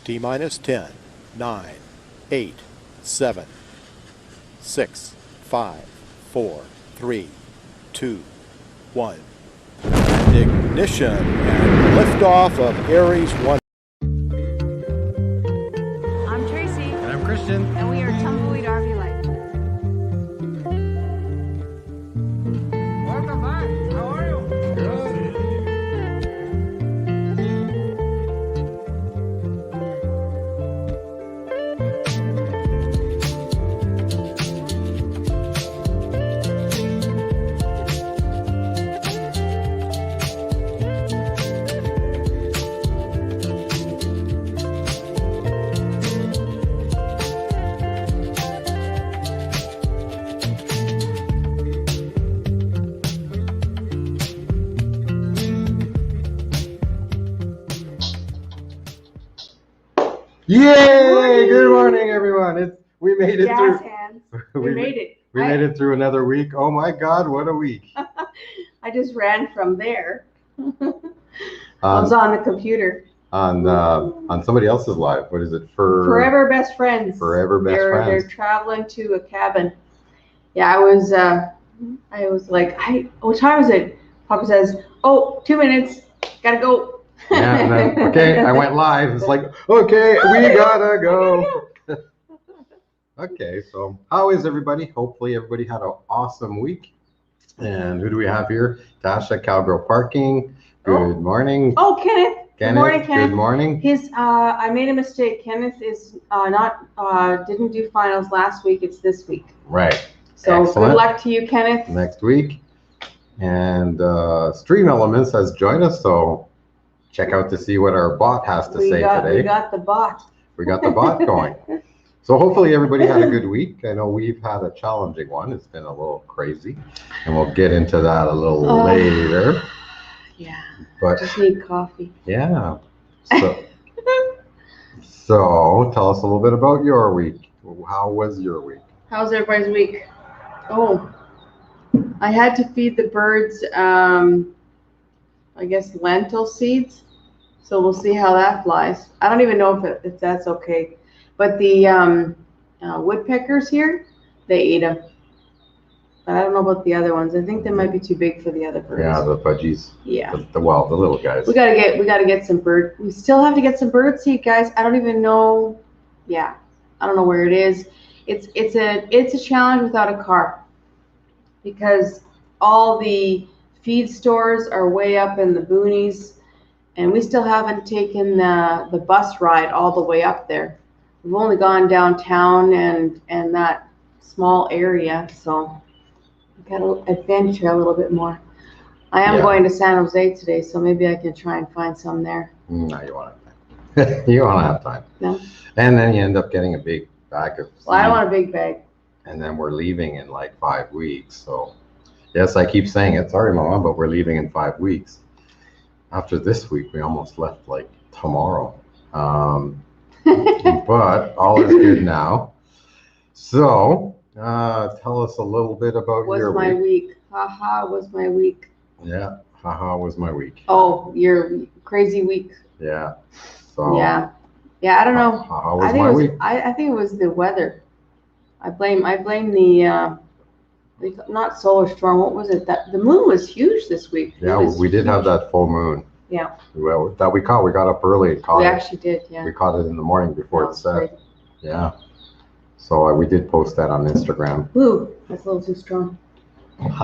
T minus 10, 9, 8, 7, 6, 5, 4, 3, 2, 1. And ignition and liftoff of Aries 1. I'm Tracy. And I'm Christian. And we are Tumbleweed RV Life. Welcome back. How are you? Good. Yay! Good morning, everyone. We made it Jazz through. hands. We made it. We made it through another week. Oh my God, what a week! I just ran from there. I was on the computer. On somebody else's live. What is it? Forever Best Friends. Forever Best Friends. They're traveling to a cabin. Yeah, I was like, what time is it? Papa says, oh, 2 minutes. Gotta go. Yeah, and then, okay, I went live. It's like, okay, we gotta go. Okay, so how is everybody? Hopefully everybody had an awesome week. And who do we have here? Tasha, Cowgirl Parking. Good morning. Oh, Kenneth. Good morning, Kenneth. Good morning. I made a mistake. Kenneth is didn't do finals last week. It's this week. Right. So excellent. Good luck to you, Kenneth. Next week. And Stream Elements has joined us, so check out to see what our bot has to say today. We got the bot. We got the bot going. So hopefully everybody had a good week. I know we've had a challenging one. It's been a little crazy, and we'll get into that a little later. Yeah. But just need coffee. Yeah. So tell us a little bit about your week. How was your week? How's everybody's week? Oh, I had to feed the birds, I guess, lentil seeds. So we'll see how that flies. I don't even know if that's okay. But the woodpeckers here, they ate them. But I don't know about the other ones. I think they might be too big for the other birds. Yeah, the budgies. Yeah. The little guys. We gotta get some bird. We still have to get some bird seed, guys. I don't even know. Yeah, I don't know where it is. It's a challenge without a car, because all the feed stores are way up in the boonies, and we still haven't taken the bus ride all the way up there. We've only gone downtown and that small area, so we got to adventure a little bit more. I am going to San Jose today, so maybe I can try and find some there. No, you won't have time. You won't have time. No. And then you end up getting a big bag of seed. Well, I don't want a big bag. And then we're leaving in like 5 weeks. So yes, I keep saying it. Sorry, Mama, but we're leaving in 5 weeks. After this week, we almost left like tomorrow. But all is good now. So tell us a little bit about your week. Was my week. Haha, was my week. Yeah, haha, was my week. Oh, your crazy week. Yeah. So yeah, I don't know. Haha was my week. I think it was the weather. I blame the not solar storm. What was it? That the moon was huge this week. Yeah, we did have that full moon. Yeah. Well, that we caught. We got up early and caught it. We actually did. Yeah. We caught it in the morning before it set. Yeah. So we did post that on Instagram. Ooh, that's a little too strong.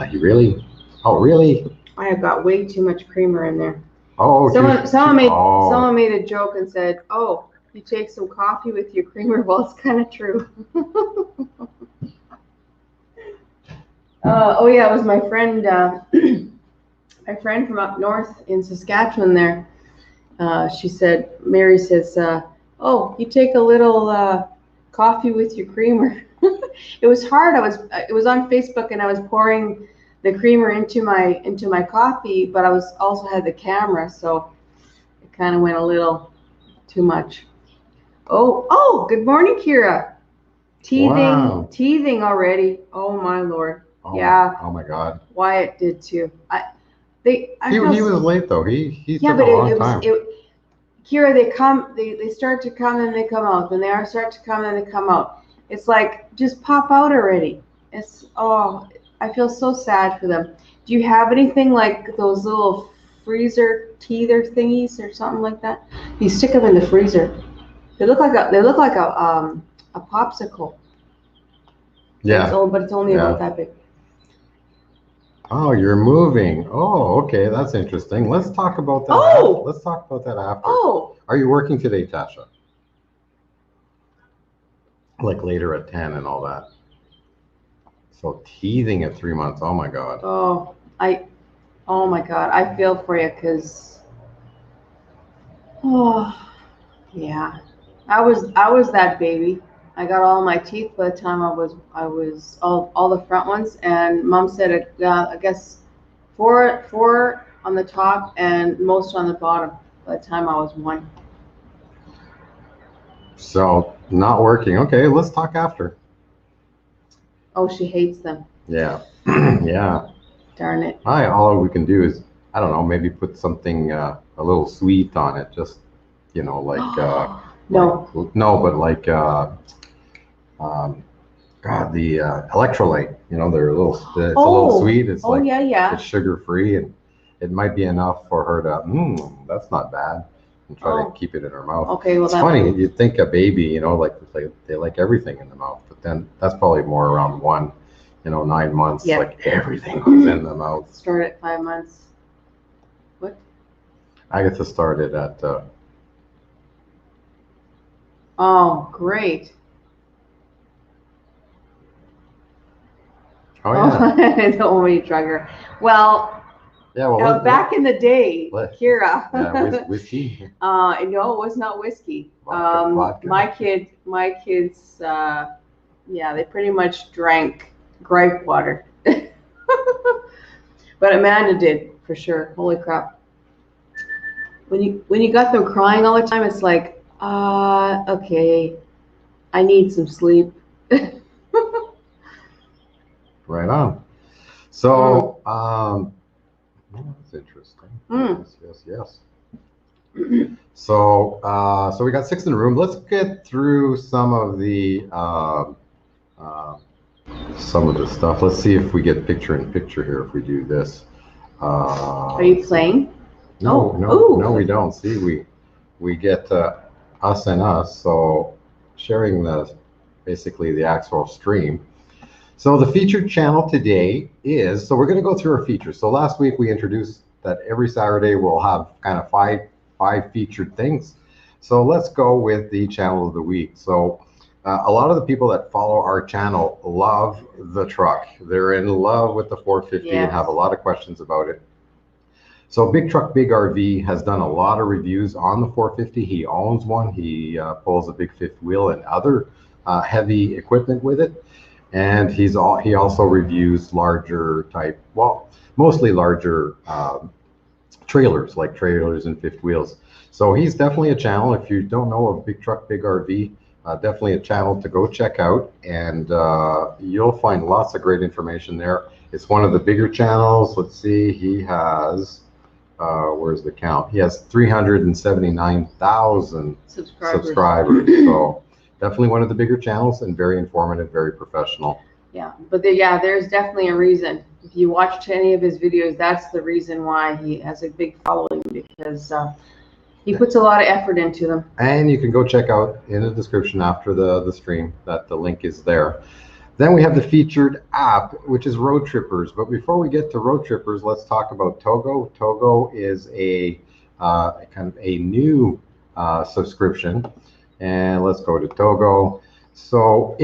You really? Oh, really? I have got way too much creamer in there. Oh, someone made a joke and said, "Oh, you take some coffee with your creamer." Well, it's kind of true. Oh yeah, it was my friend. My friend from up north in Saskatchewan. There, she said. Mary says, "Oh, you take a little coffee with your creamer." It was hard. It was on Facebook, and I was pouring the creamer into my coffee, but I was also had the camera, so it kind of went a little too much. Oh, good morning, Kira. Teething already. Oh my Lord. Oh, yeah. Oh my God. Wyatt did too. He was late though. He took a long time. here they come, they start to come and they come out. Then they are start to come and they come out. It's like, just pop out already. It's, oh, I feel so sad for them. Do you have anything like those little freezer teether thingies or something like that? You stick them in the freezer. They look like a popsicle. Yeah. It's old, but it's only about that big. Oh, you're moving. Oh, okay, that's interesting. Let's talk about that. Oh! Let's talk about that after. Oh! Are you working today, Tasha? Like later at 10 and all that. So teething at 3 months. Oh my God. Oh, oh my God. I feel for you because, oh, yeah. I was that baby. I got all my teeth by the time I was all the front ones, and Mom said I guess four on the top and most on the bottom by the time I was 1. So not working. Okay, let's talk after. Oh, she hates them. Yeah. Yeah. Darn it. All we can do is, I don't know, maybe put something a little sweet on it. Just, you know, like no. But like God, the electrolyte. You know, they're a little. It's a little sweet. It's like, yeah. It's sugar free, and it might be enough for her to. That's not bad. And try to keep it in her mouth. Okay, well, it's funny. You'd think a baby, you know, like they like everything in the mouth, but then that's probably more around 9 months. Yeah. Like everything goes in the mouth. Start at 5 months. What? I get to start it at. Oh, great. Oh yeah. I don't want me to drug her. Well. Yeah, well, back in the day, Kira. Yeah, whiskey. No, it was not whiskey. Vodka. My kids, they pretty much drank gripe water. But Amanda did for sure. Holy crap! When you got them crying all the time, it's like, okay, I need some sleep. Right on. So, that's interesting. Yes. So we got 6 in the room. Let's get through some of the stuff. Let's see if we get picture in picture here. If we do this. Are you playing? No, we don't. See, we get us and us. So sharing basically the actual stream. So the featured channel today is, so we're going to go through our features. So last week we introduced that every Saturday we'll have kind of five featured things. So let's go with the channel of the week. So a lot of the people that follow our channel love the truck. They're in love with the 450 and have a lot of questions about it. So Big Truck Big RV has done a lot of reviews on the 450. He owns one. He pulls a big fifth wheel and other heavy equipment with it. And he also reviews larger type, well, mostly larger trailers, like trailers and fifth wheels. So he's definitely a channel. If you don't know of Big Truck Big RV, definitely a channel to go check out, and you'll find lots of great information there. It's one of the bigger channels. Let's see, he has, where's the count? He has 379,000 subscribers. So definitely one of the bigger channels and very informative, very professional. Yeah, but there's definitely a reason. If you watched any of his videos, that's the reason why he has a big following, because he puts a lot of effort into them. And you can go check out in the description after the stream that the link is there. Then we have the featured app, which is Road Trippers. But before we get to Road Trippers, let's talk about TOGO. TOGO is a kind of a new subscription. And let's go to TOGO. So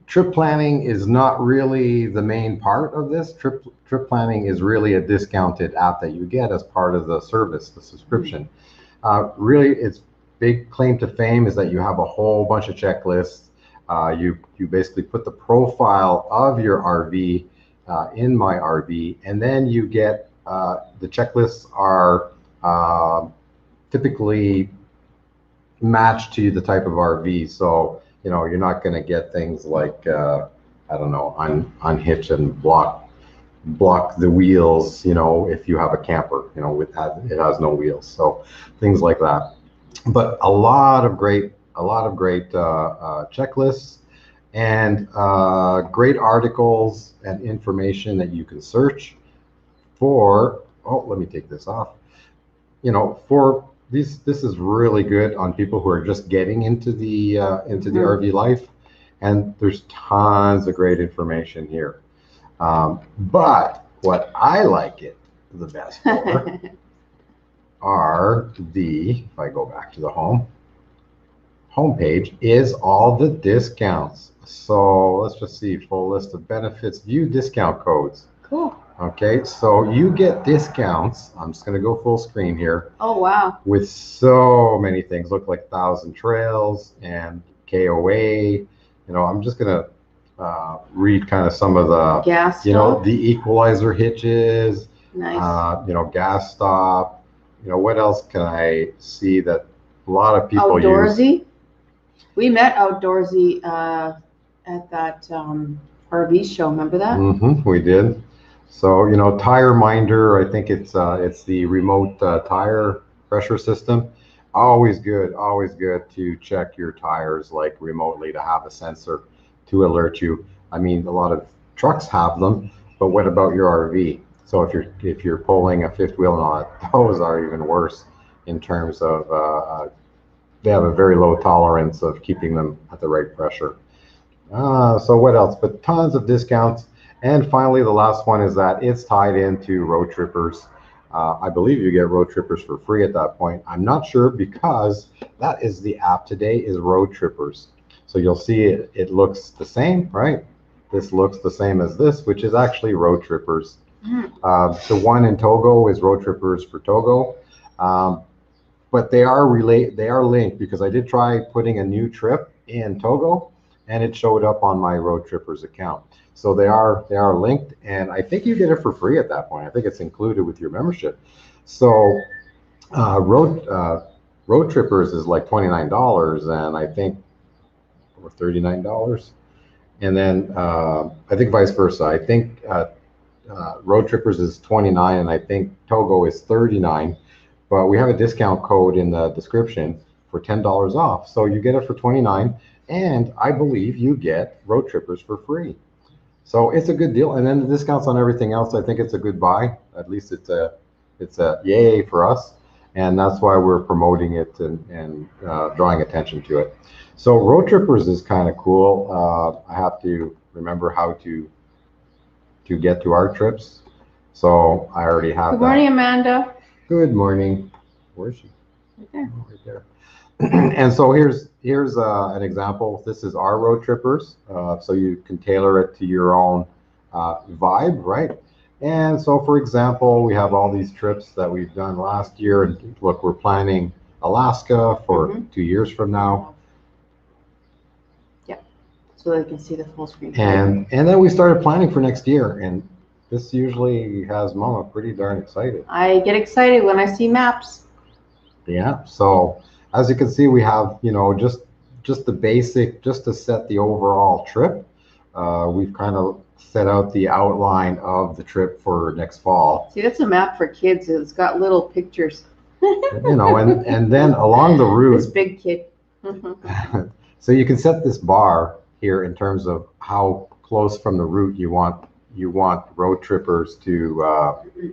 trip planning is not really the main part of this. Trip planning is really a discounted app that you get as part of the service, the subscription. Really, its big claim to fame is that you have a whole bunch of checklists. You basically put the profile of your RV in My RV, and then you get the checklists are typically matched to the type of RV. So you're not going to get things like I don't know, unhitch and block block the wheels, if you have a camper, it has no wheels. So things like that. But a lot of great checklists and great articles and information that you can search for. Oh, let me take this off. For these, this is really good on people who are just getting into the RV life, and there's tons of great information here. But what I like it the best for are if I go back to the homepage, is all the discounts. So let's just see, full list of benefits, view discount codes. Cool. Okay, so you get discounts. I'm just going to go full screen here. Oh, wow. With so many things. Look like 1,000 Trails and KOA. I'm just going to read kind of some of the gas the equalizer hitches. Nice. Gas stop. What else can I see that a lot of people Outdoorsy. use? We met Outdoorsy at that RV show. Remember that? Mm-hmm, we did. So, Tire Minder, I think it's the remote tire pressure system. Always good to check your tires like remotely, to have a sensor to alert you. I mean, a lot of trucks have them, but what about your RV? So if you're pulling a fifth wheel on it, those are even worse in terms of they have a very low tolerance of keeping them at the right pressure. So what else? But tons of discounts. And finally, the last one is that it's tied into Road Trippers. I believe you get Road Trippers for free at that point. I'm not sure, because that is the app today, is Road Trippers. So you'll see it looks the same, right? This looks the same as this, which is actually Road Trippers. The one in Togo is Road Trippers for Togo. But they are linked, because I did try putting a new trip in Togo, and it showed up on my Road Trippers account. So they are linked, and I think you get it for free at that point. I think it's included with your membership. So Road Trippers is like $29, and I think, or $39, and then I think vice versa. I think Road Trippers is $29, and I think Togo is $39. But we have a discount code in the description for $10 off. So you get it for $29, and I believe you get Road Trippers for free. So it's a good deal. And then the discounts on everything else, I think it's a good buy. At least it's a yay for us. And that's why we're promoting it and drawing attention to it. So Road Trippers is kind of cool. I have to remember how to get to our trips. So I already have that. Good morning, Amanda. Good morning. Where is she? Right there. Oh, right there. And so here's an example. This is our Road Trippers. So you can tailor it to your own vibe, right? And so, for example, we have all these trips that we've done last year, and look, we're planning Alaska for 2 years from now. Yep. So they can see the full screen. And then we started planning for next year, and this usually has Mama pretty darn excited. I get excited when I see maps. Yeah. So as you can see, we have, just the basic, just to set the overall trip. We've kind of set out the outline of the trip for next fall. See, that's a map for kids. It's got little pictures. And then along the route. This big kid. So you can set this bar here in terms of how close from the route you want Road Trippers to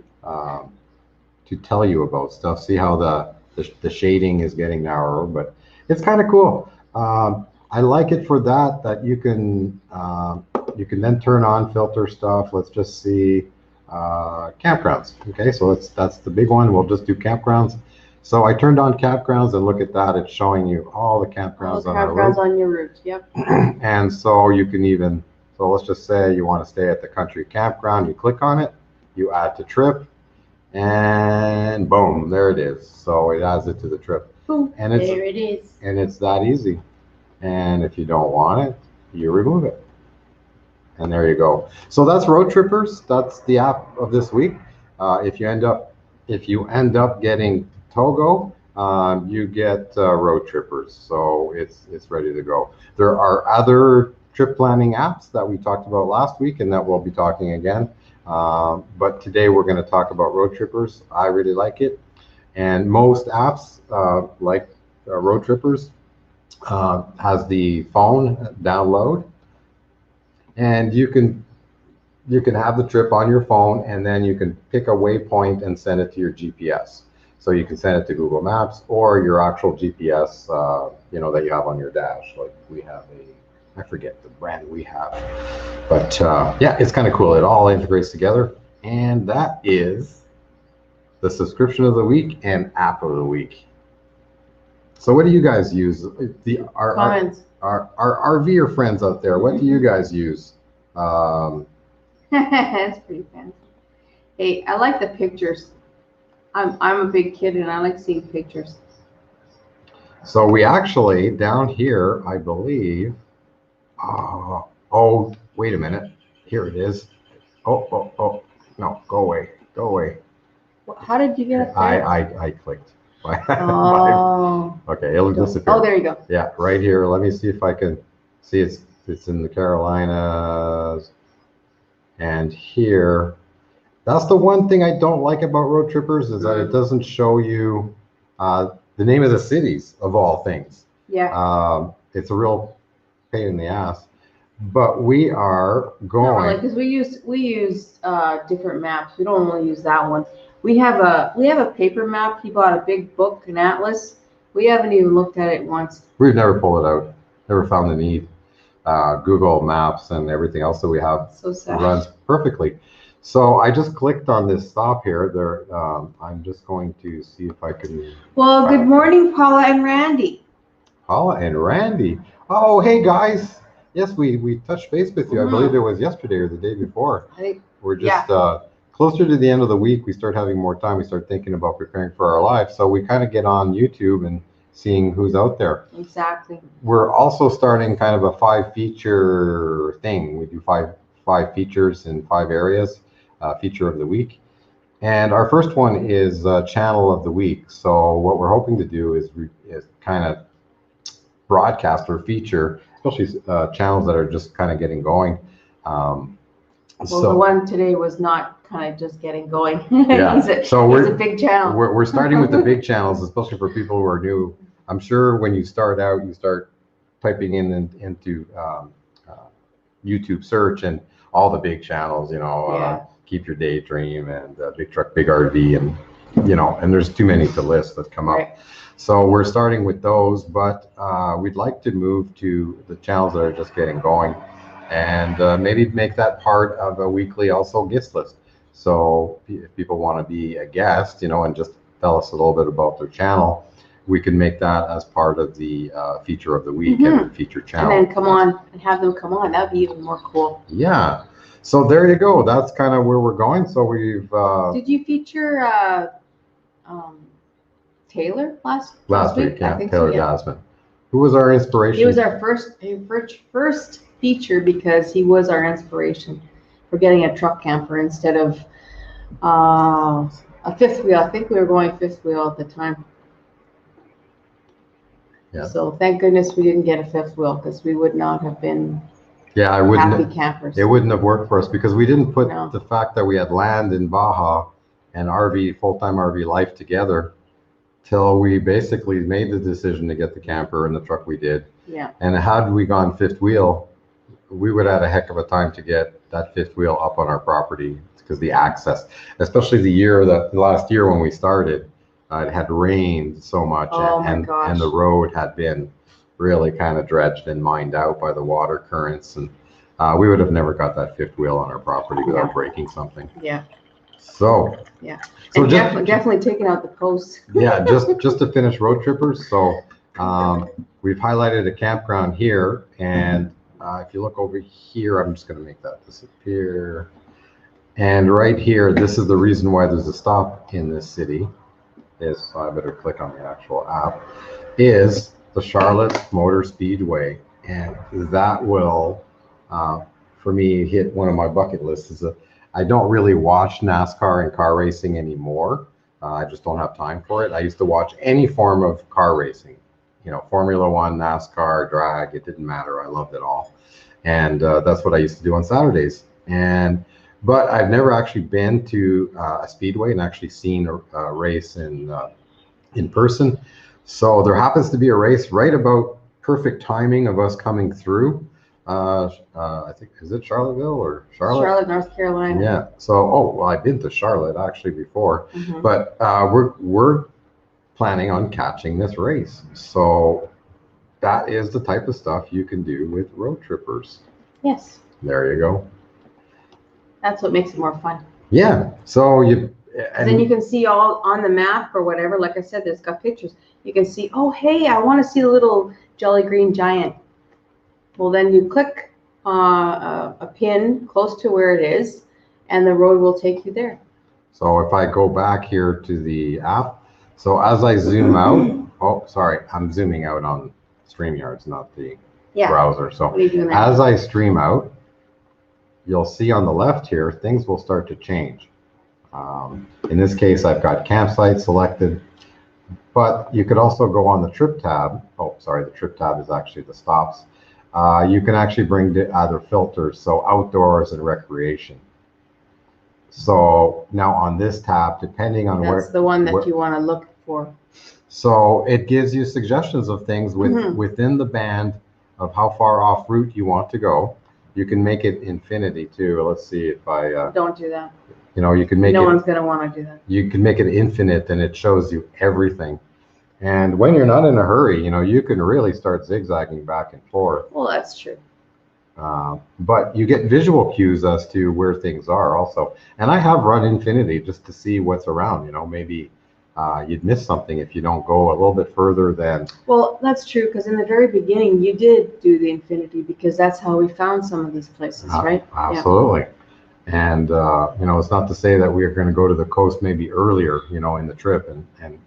tell you about stuff. See how the shading is getting narrower, but it's kind of cool. I like it for that you can then turn on filter stuff. Let's just see campgrounds. Okay, so that's the big one. We'll just do campgrounds. So I turned on campgrounds, and look at that. It's showing you all the campgrounds on our route. On your route. Yep. And so you can even, so let's just say you want to stay at the country campground. You click on it, you add to trip, and boom, there it is. So it adds it to the trip. Boom, and there it is. And it's that easy. And if you don't want it, you remove it. And there you go. So that's Road Trippers. That's the app of this week. If you end up getting Togo, you get Road Trippers. So it's ready to go. There are other trip planning apps that we talked about last week and that we'll be talking again. But today we're going to talk about Road Trippers. I really like it. And most apps like Road Trippers has the phone download, and you can have the trip on your phone, and then you can pick a waypoint and send it to your GPS. So you can send it to Google Maps or your actual GPS, that you have on your dash. Like we have I forget the brand we have, but yeah, it's kind of cool. It all integrates together, and that is the subscription of the week and app of the week. So what do you guys use? Our RVer friends out there, what do you guys use? That's pretty fancy. Hey, I like the pictures. I'm a big kid and I like seeing pictures. So we actually down here, I believe. Oh, wait a minute. Here it is. Oh, no, go away. How did you get it there? I clicked. Oh. Okay, it'll disappear. Oh, there you go. Yeah, right here. Let me see if I can see. It's in the Carolinas, and here. That's the one thing I don't like about Road Trippers is that it doesn't show you the name of the cities of all things. Yeah. It's a real pain in the ass. But we are going because we use different maps. We don't only use that one. We have a paper map. He bought a big book, an atlas. We haven't even looked at it once. We've never pulled it out. Never found the need. Google Maps and everything else that we have runs perfectly. So I just clicked on this stop here. There, I'm just going to see if I can. Well, good morning, Paula and Randy. Paula and Randy. Oh, hey guys. Yes, we touched base with you. I believe it was yesterday or the day before. We're just closer to the end of the week. We start having more time. We start thinking about preparing for our life. So we kind of get on YouTube and seeing who's out there. Exactly. We're also starting kind of a 5-feature thing. We do five features in 5 areas. Feature of the week, and our first one is channel of the week. So what we're hoping to do is kind of broadcast or feature, especially channels that are just kind of getting going. So the one today was not kind of just getting going. Yeah, it's a big channel. We're starting with the big channels, especially for people who are new. I'm sure when you start out, you start typing into YouTube search and all the big channels, Keep Your Daydream and Big Truck, Big RV, and and there's too many to list that come up. So we're starting with those, but we'd like to move to the channels that are just getting going, and maybe make that part of a weekly also guest list. So if people want to be a guest, and just tell us a little bit about their channel, we can make that as part of the feature of the week and the feature channel. And then come on and have them come on. That'd be even more cool. Yeah. So there you go. That's kind of where we're going. So we've. Did you feature Taylor last week? Yeah, Taylor Dasman. Who was our inspiration? He was our first feature because he was our inspiration for getting a truck camper instead of a fifth wheel. I think we were going fifth wheel at the time. Yeah. So thank goodness we didn't get a fifth wheel because we would not have been. Yeah, I wouldn't. Happy campers. It wouldn't have worked for us because we didn't put the fact that we had land in Baja and full-time RV life together till we basically made the decision to get the camper and the truck we did. Yeah. And had we gone fifth wheel, we would have had a heck of a time to get that fifth wheel up on our property because the access, especially the last year when we started, it had rained so much and the road had been really kind of dredged and mined out by the water currents, and we would have never got that fifth wheel on our property without breaking something. Yeah. So. Yeah. So and definitely taking out the posts. Yeah, just to finish Road Trippers. So we've highlighted a campground here, and if you look over here, I'm just going to make that disappear. And right here, this is the reason why there's a stop in this city. I better click on the actual app. Is the Charlotte Motor Speedway, and that will, for me, hit one of my bucket lists. I don't really watch NASCAR and car racing anymore. I just don't have time for it. I used to watch any form of car racing, Formula One, NASCAR, drag. It didn't matter. I loved it all. And that's what I used to do on Saturdays. But I've never actually been to a speedway and actually seen a race in person. So there happens to be a race right about perfect timing of us coming through. I think, is it Charlottesville or Charlotte? Charlotte, North Carolina. Yeah. So, oh, well, I've been to Charlotte actually before, Mhm. but we're planning on catching this race. So that is the type of stuff you can do with road trippers. Yes, There you go. that's what makes it more fun. Yeah. So you, And then you can see all on the map or whatever. Like I said, there's got pictures. You can see, oh, hey, I want to see the little Jolly Green Giant. Well, then you click a pin close to where it is, and the road will take you there. So if I go back here to the app, so as I zoom out, oh, sorry, I'm zooming out on StreamYards, not the browser. So What are you doing there? as I stream out, you'll see on the left here, things will start to change. In this case, I've got campsite selected, but you could also go on the trip tab. Oh, sorry, the trip tab is actually the stops. You can actually bring the other filters, so outdoors and recreation. So now on this tab, depending on That's the one that you want to look for. So it gives you suggestions of things within the band of how far off route you want to go. You can make it infinity too. Let's see if I Don't do that. you know, you can make No it, one's going to want to do that. you can make it infinite, and it shows you everything. And when you're not in a hurry, you know, you can really start zigzagging back and forth. Well, that's true. But you get visual cues as to where things are also. And I have run infinity just to see what's around. You know, maybe you'd miss something if you don't go a little bit further than. Well, that's true, because in the very beginning, you did do the infinity, because that's how we found some of these places, right? Absolutely. And, you know, it's not to say that we're going to go to the coast maybe earlier, you know, in the trip. And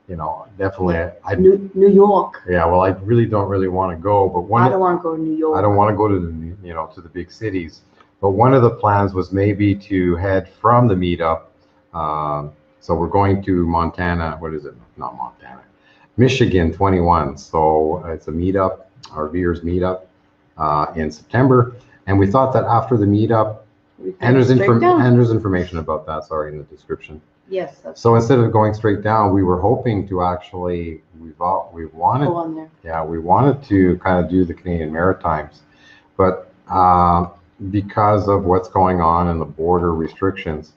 you know, definitely. New York. Yeah, well, I really don't want to go. But I don't want to go to New York. I don't want to go to the, you know, to the big cities. But one of the plans was maybe to head from the meetup. So we're going to Montana. What is it? Not Montana. Michigan 21. So it's a meetup, our RVers meetup in September. And we thought that after the meetup, and there's information about that, sorry, in the description. Yes. So instead of going straight down, we were hoping to actually, we wanted, go on there. Yeah, we wanted to kind of do the Canadian Maritimes, but because of what's going on and the border restrictions,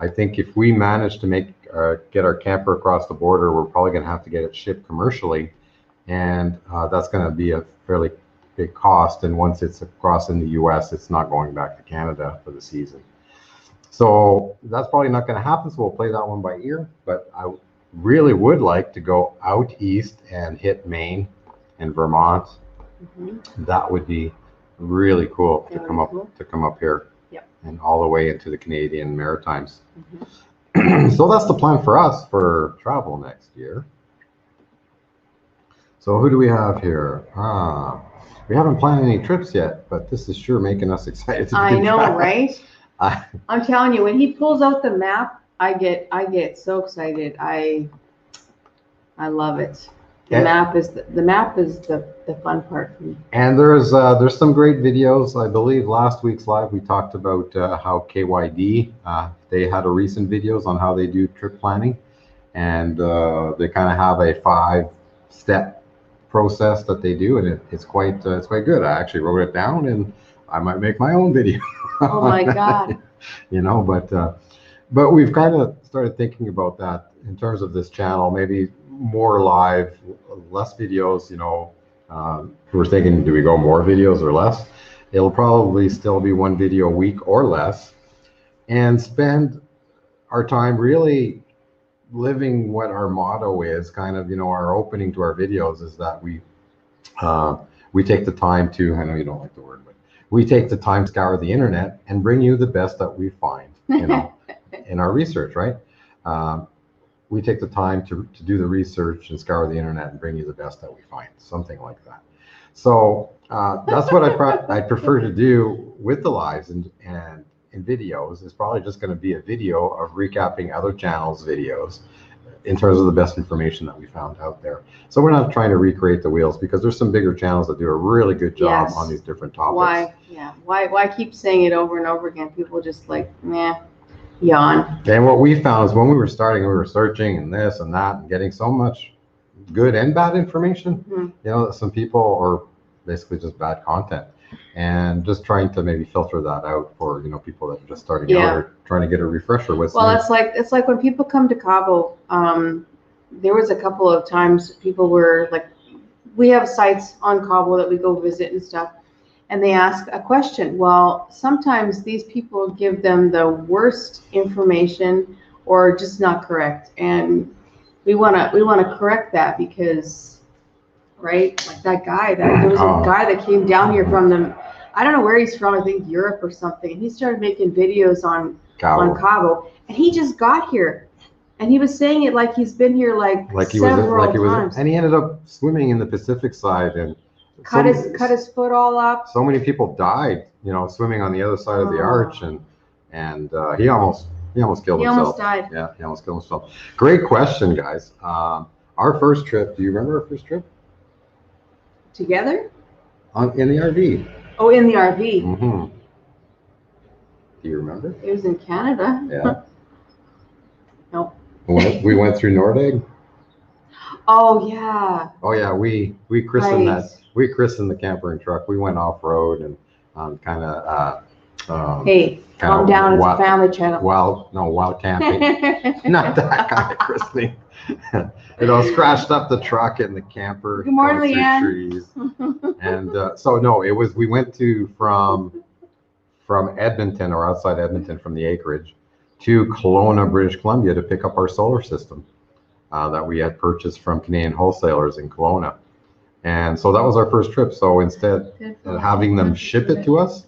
I think if we manage to get our camper across the border, we're probably going to have to get it shipped commercially, and that's going to be a fairly big cost. And once it's across in the U.S., it's not going back to Canada for the season. So that's probably not going to happen. So we'll play that one by ear. But I really would like to go out east and hit Maine and Vermont. That would be really cool to come up here, and all the way into the Canadian Maritimes. So that's the plan for us for travel next year. So who do we have here? We haven't planned any trips yet, but this is sure making us excited. I know, right? I'm telling you, when he pulls out the map, I get so excited. I love it. The map is the fun part for me. And there's some great videos. I believe last week's live we talked about how KYD they had a recent videos on how they do trip planning, and they kind of have a 5-step process that they do, and it's quite good. I actually wrote it down, and I might make my own video. Oh my God. You know, but we've kind of started thinking about that in terms of this channel, maybe more live, less videos, you know. We're thinking, do we go more videos or less? It'll probably still be 1 video a week or less, and spend our time really living what our motto is, kind of, you know, our opening to our videos is that we take the time to, I know you don't like the word, but we take the time to scour the internet and bring you the best that we find, you know, in our research, right? We take the time to do the research and scour the internet and bring you the best that we find, something like that. So that's what I prefer to do with the lives and in videos. Is probably just going to be a video of recapping other channels' videos, in terms of the best information that we found out there. So we're not trying to recreate the wheels because there's some bigger channels that do a really good job Yes. on these different topics. Why? Yeah. Why keep saying it over and over again? People just like, meh, yawn. And what we found is when we were starting, we were searching and this and that and getting so much good and bad information, you know, that some people are basically just bad content, and just trying to maybe filter that out for, you know, people that are just starting out or trying to get a refresher with. Well, it's like when people come to Cabo, there was a couple of times people were like, we have sites on Cabo that we go visit and stuff, and they ask a question. Well, sometimes these people give them the worst information or just not correct, and we wanna correct that because, right? Like that guy, there was a guy that came down here from them. I don't know where he's from. I think Europe or something. And he started making videos on Cabo, and he just got here, and he was saying it like he's been here like several times. And he ended up swimming in the Pacific side and cut his foot all up. So many people died, you know, swimming on the other side of the arch, and he almost killed himself. He almost died. Yeah, he almost killed himself. Great question, guys. Our first trip. Do you remember our first trip? Together? In the RV. Oh, in the RV. Mm-hmm. Do you remember? It was in Canada. Yeah. No. We went through Nordegg. Oh yeah. Oh yeah, we christened that. We christened the camper and truck. We went off road and kind of. Hey, calm down. It's a family channel. Wild camping. Not that kind of christening. You know, scratched up the truck and the camper. Good morning, Leanne. Trees. And so no, it was, we went from Edmonton, or outside Edmonton from the acreage, to Kelowna, British Columbia, to pick up our solar system that we had purchased from Canadian wholesalers in Kelowna. And so that was our first trip. So instead of having them ship it to us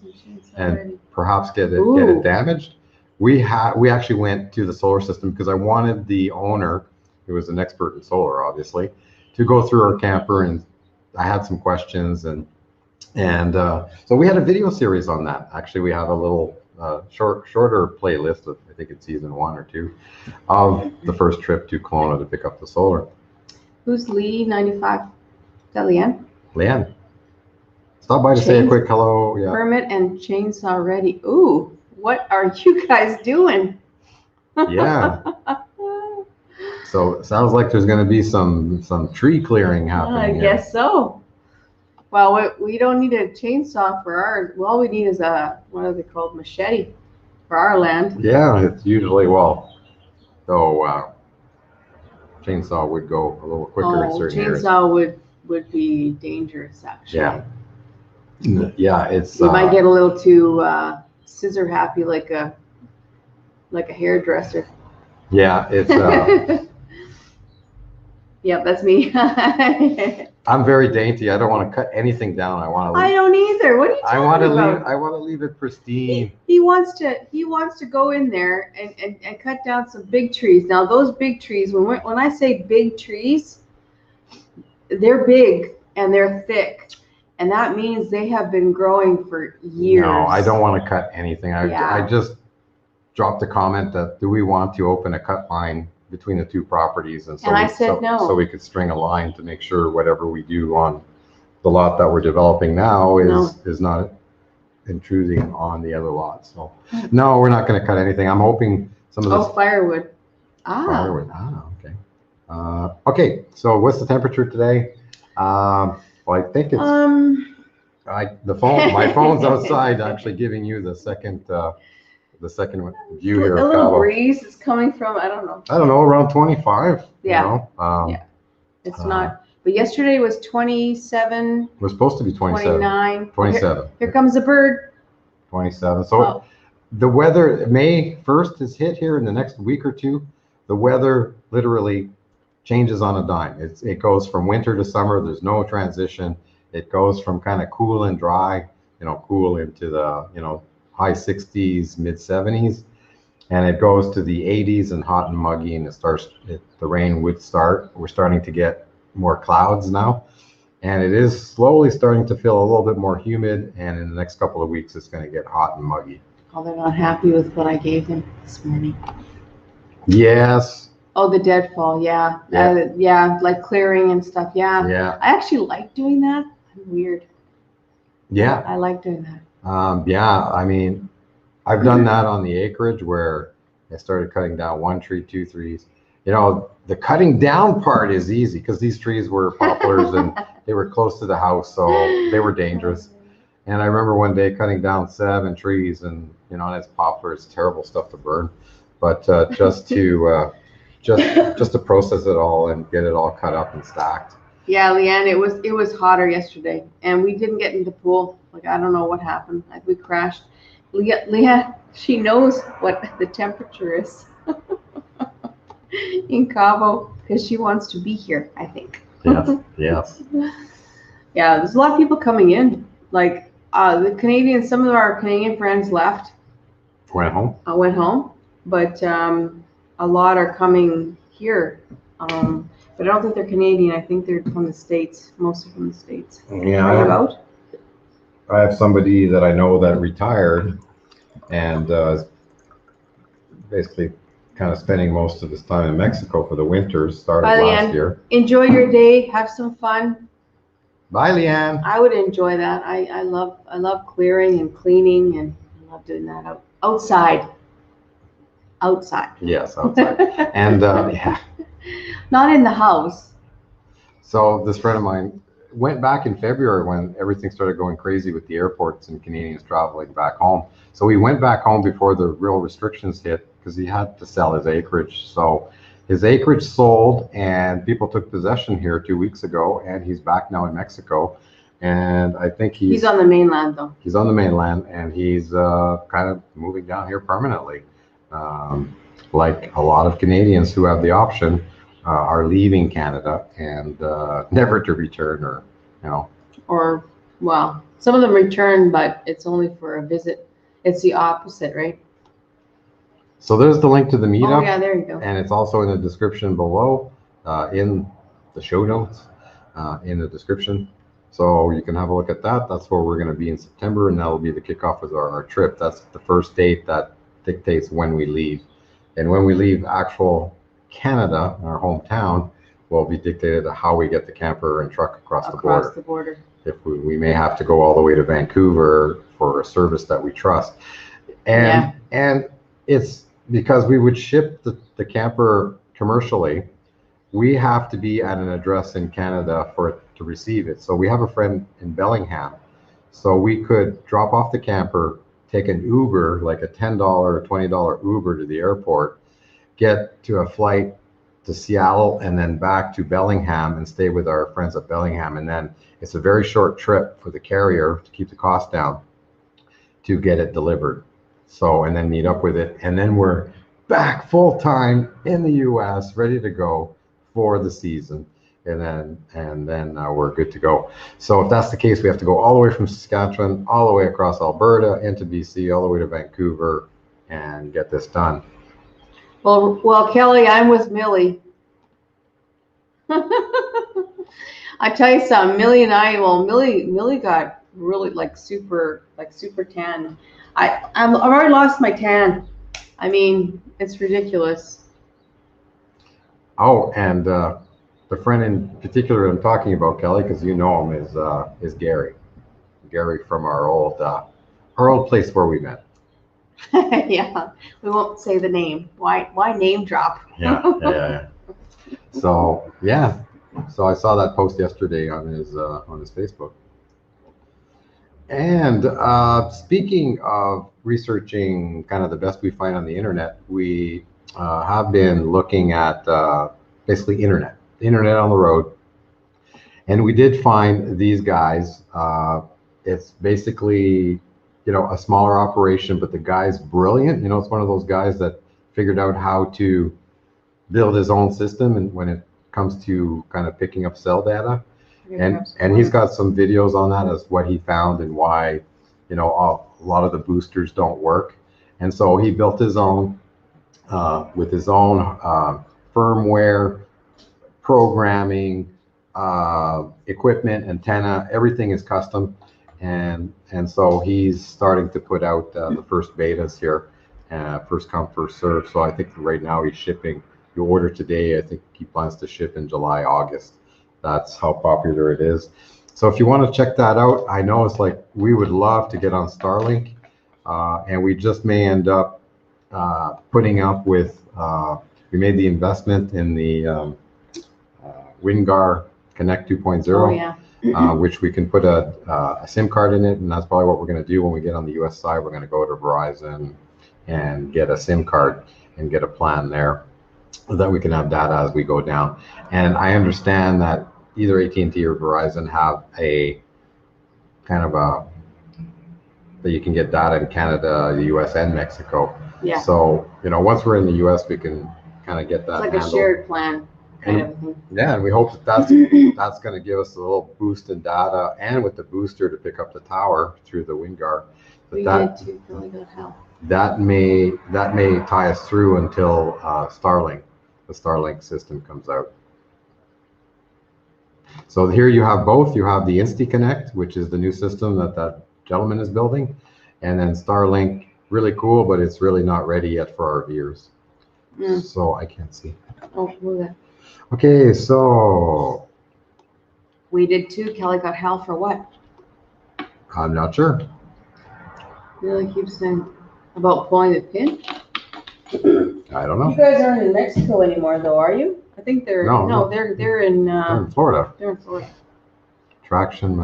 and perhaps get it damaged, we actually went to the solar system because I wanted the owner, who was an expert in solar, obviously, to go through our camper, and I had some questions, and so we had a video series on that. Actually, we have a little shorter playlist of, I think it's season 1 or 2, of the first trip to Kelowna to pick up the solar. Who's Lee 95? Is that Leanne? Leanne. Stop by to say a quick hello. Yeah. Permit and chainsaw ready. Ooh, what are you guys doing? Yeah. So it sounds like there's going to be some tree clearing happening. I guess so. Well, we don't need a chainsaw for our. Well, all we need is a, what are they called, machete for our land. Yeah, it's usually, though chainsaw would go a little quicker in certain areas. Chainsaw would be dangerous, actually. Yeah, it's. You might get a little too scissor happy, like a hairdresser. Yeah, it's. Yeah, that's me. I'm very dainty. I don't want to cut anything down. I don't either. What are you talking about? I want to leave it pristine. He wants to go in there and cut down some big trees. Now those big trees, when I say big trees, they're big and they're thick, and that means they have been growing for years. No, I don't want to cut anything. I just dropped a comment that, do we want to open a cut line between the two properties, and I said no. So we could string a line to make sure whatever we do on the lot that we're developing now is not intruding on the other lots. So no, we're not going to cut anything. I'm hoping some of this firewood. Firewood. Okay. Okay. So what's the temperature today? Well, I think it's my phone's outside, actually giving you the second view here. A little breeze is coming from, I don't know, around 25. Yeah. You know? Yeah. It's not, but yesterday was 27. It was supposed to be 27. 29. 27. Here comes a bird. 27. So the weather, May 1st is hit here in the next week or two. The weather literally changes on a dime. It goes from winter to summer. There's no transition. It goes from kind of cool and dry, cool into the, high 60s, mid 70s, and it goes to the 80s and hot and muggy, and the rain would start. We're starting to get more clouds now, and it is slowly starting to feel a little bit more humid, and in the next couple of weeks it's going to get hot and muggy. Oh, they're not happy with what I gave them this morning. Yes, Oh, the deadfall, yeah. Yeah. Yeah, like clearing and stuff, yeah. Yeah. I actually like doing that. Weird. Yeah. I like doing that. Yeah, I mean, I've done that on the acreage where I started cutting down 1 tree, 2 trees. You know, the cutting down part is easy because these trees were poplars and they were close to the house, so they were dangerous. And I remember one day cutting down 7 trees, and you know, and it's poplar, it's terrible stuff to burn. But just to process it all and get it all cut up and stacked. Yeah, Leanne, it was hotter yesterday, and we didn't get into the pool. Like I don't know what happened. Like we crashed. Leah, she knows what the temperature is in Cabo because she wants to be here. I think. Yes, yes. Yeah, there's a lot of people coming in. Like the Canadians, some of our Canadian friends left. Went home. I went home, but a lot are coming here. But I don't think they're Canadian. I think they're from the States, mostly from the States. Yeah, Are you out? I have somebody that I know that retired and is basically kind of spending most of his time in Mexico for the winters. Started Bye, last Leanne. year. Enjoy your day. Have some fun. Bye, Leanne. I would enjoy that. I love clearing and cleaning, and I love doing that outside. Outside. Yes, outside. And yeah. Not in the house. So this friend of mine went back in February when everything started going crazy with the airports and Canadians traveling back home. So he went back home before the real restrictions hit because he had to sell his acreage. So his acreage sold and people took possession here 2 weeks ago, and he's back now in Mexico. And I think He's on the mainland though. He's on the mainland, and he's kind of moving down here permanently. Like a lot of Canadians who have the option are leaving Canada and never to return, or you know. Or well, some of them return, but it's only for a visit. It's the opposite, right? So there's the link to the meetup. Oh yeah, there you go. And it's also in the description below, in the show notes, in the description. So you can have a look at that. That's where we're going to be in September, and that'll be the kickoff of our trip. That's the first date that dictates when we leave. And when we leave actual Canada, our hometown, will be dictated to how we get the camper and truck across the border. Across the border. If we may have to go all the way to Vancouver for a service that we trust. And it's because we would ship the camper commercially, we have to be at an address in Canada for it to receive it. So we have a friend in Bellingham. So we could drop off the camper, take an Uber, like a $10 or $20 Uber to the airport, get to a flight to Seattle and then back to Bellingham and stay with our friends at Bellingham. And then it's a very short trip for the carrier to keep the cost down to get it delivered. So, and then meet up with it. And then we're back full time in the US, ready to go for the season. And then we're good to go. So if that's the case, we have to go all the way from Saskatchewan, all the way across Alberta into BC, all the way to Vancouver and get this done. Well, Kelly, I'm with Millie. I tell you something, Millie and I, Millie got really like super tan. I've already lost my tan. I mean, it's ridiculous. Oh, and the friend in particular I'm talking about, Kelly, because you know him, is Gary. Gary from our old place where we met. Yeah, we won't say the name. Why name drop? Yeah. So yeah, so I saw that post yesterday on his Facebook. And speaking of researching kind of the best we find on the internet, we have been looking at basically the internet on the road. And we did find these guys. It's basically, you know, a smaller operation, but the guy's brilliant. You know, it's one of those guys that figured out how to build his own system, and when it comes to kind of picking up cell data. And he's got some videos on that as what he found and why, you know, a lot of the boosters don't work. And so he built his own with his own firmware, programming, equipment, antenna, everything is custom. And so he's starting to put out the first betas here, first come, first serve. So I think right now he's shipping you order today, I think he plans to ship in July, August. That's how popular it is. So if you want to check that out, I know it's like we would love to get on Starlink, and we just may end up putting up with. We made the investment in the WinGar Connect 2.0. Oh, yeah. Which we can put a SIM card in it, and that's probably what we're going to do when we get on the US side. We're going to go to Verizon and get a SIM card and get a plan there so that we can have data as we go down. And I understand that either AT&T or Verizon have a kind of a that you can get data in Canada, the US, and Mexico. Yeah. So, you know, once we're in the US, we can kind of get that It's like handled. a shared plan kind of thing. Yeah, and we hope that that's going to give us a little boost in data, and with the booster to pick up the tower through the WinGar. We did too, really good help. That may tie us through until Starlink, the Starlink system comes out. So here you have both. You have the InstiConnect, which is the new system that gentleman is building, and then Starlink, really cool, but it's really not ready yet for our viewers. So I can't see. Oh, move that. Okay, so We did too. Kelly got hell for what? I'm not sure. Really keeps saying about pulling the pin. I don't know. You guys aren't in Mexico anymore, though, are you? I think they're No. they're in They're in Florida. they're in Florida. Traction.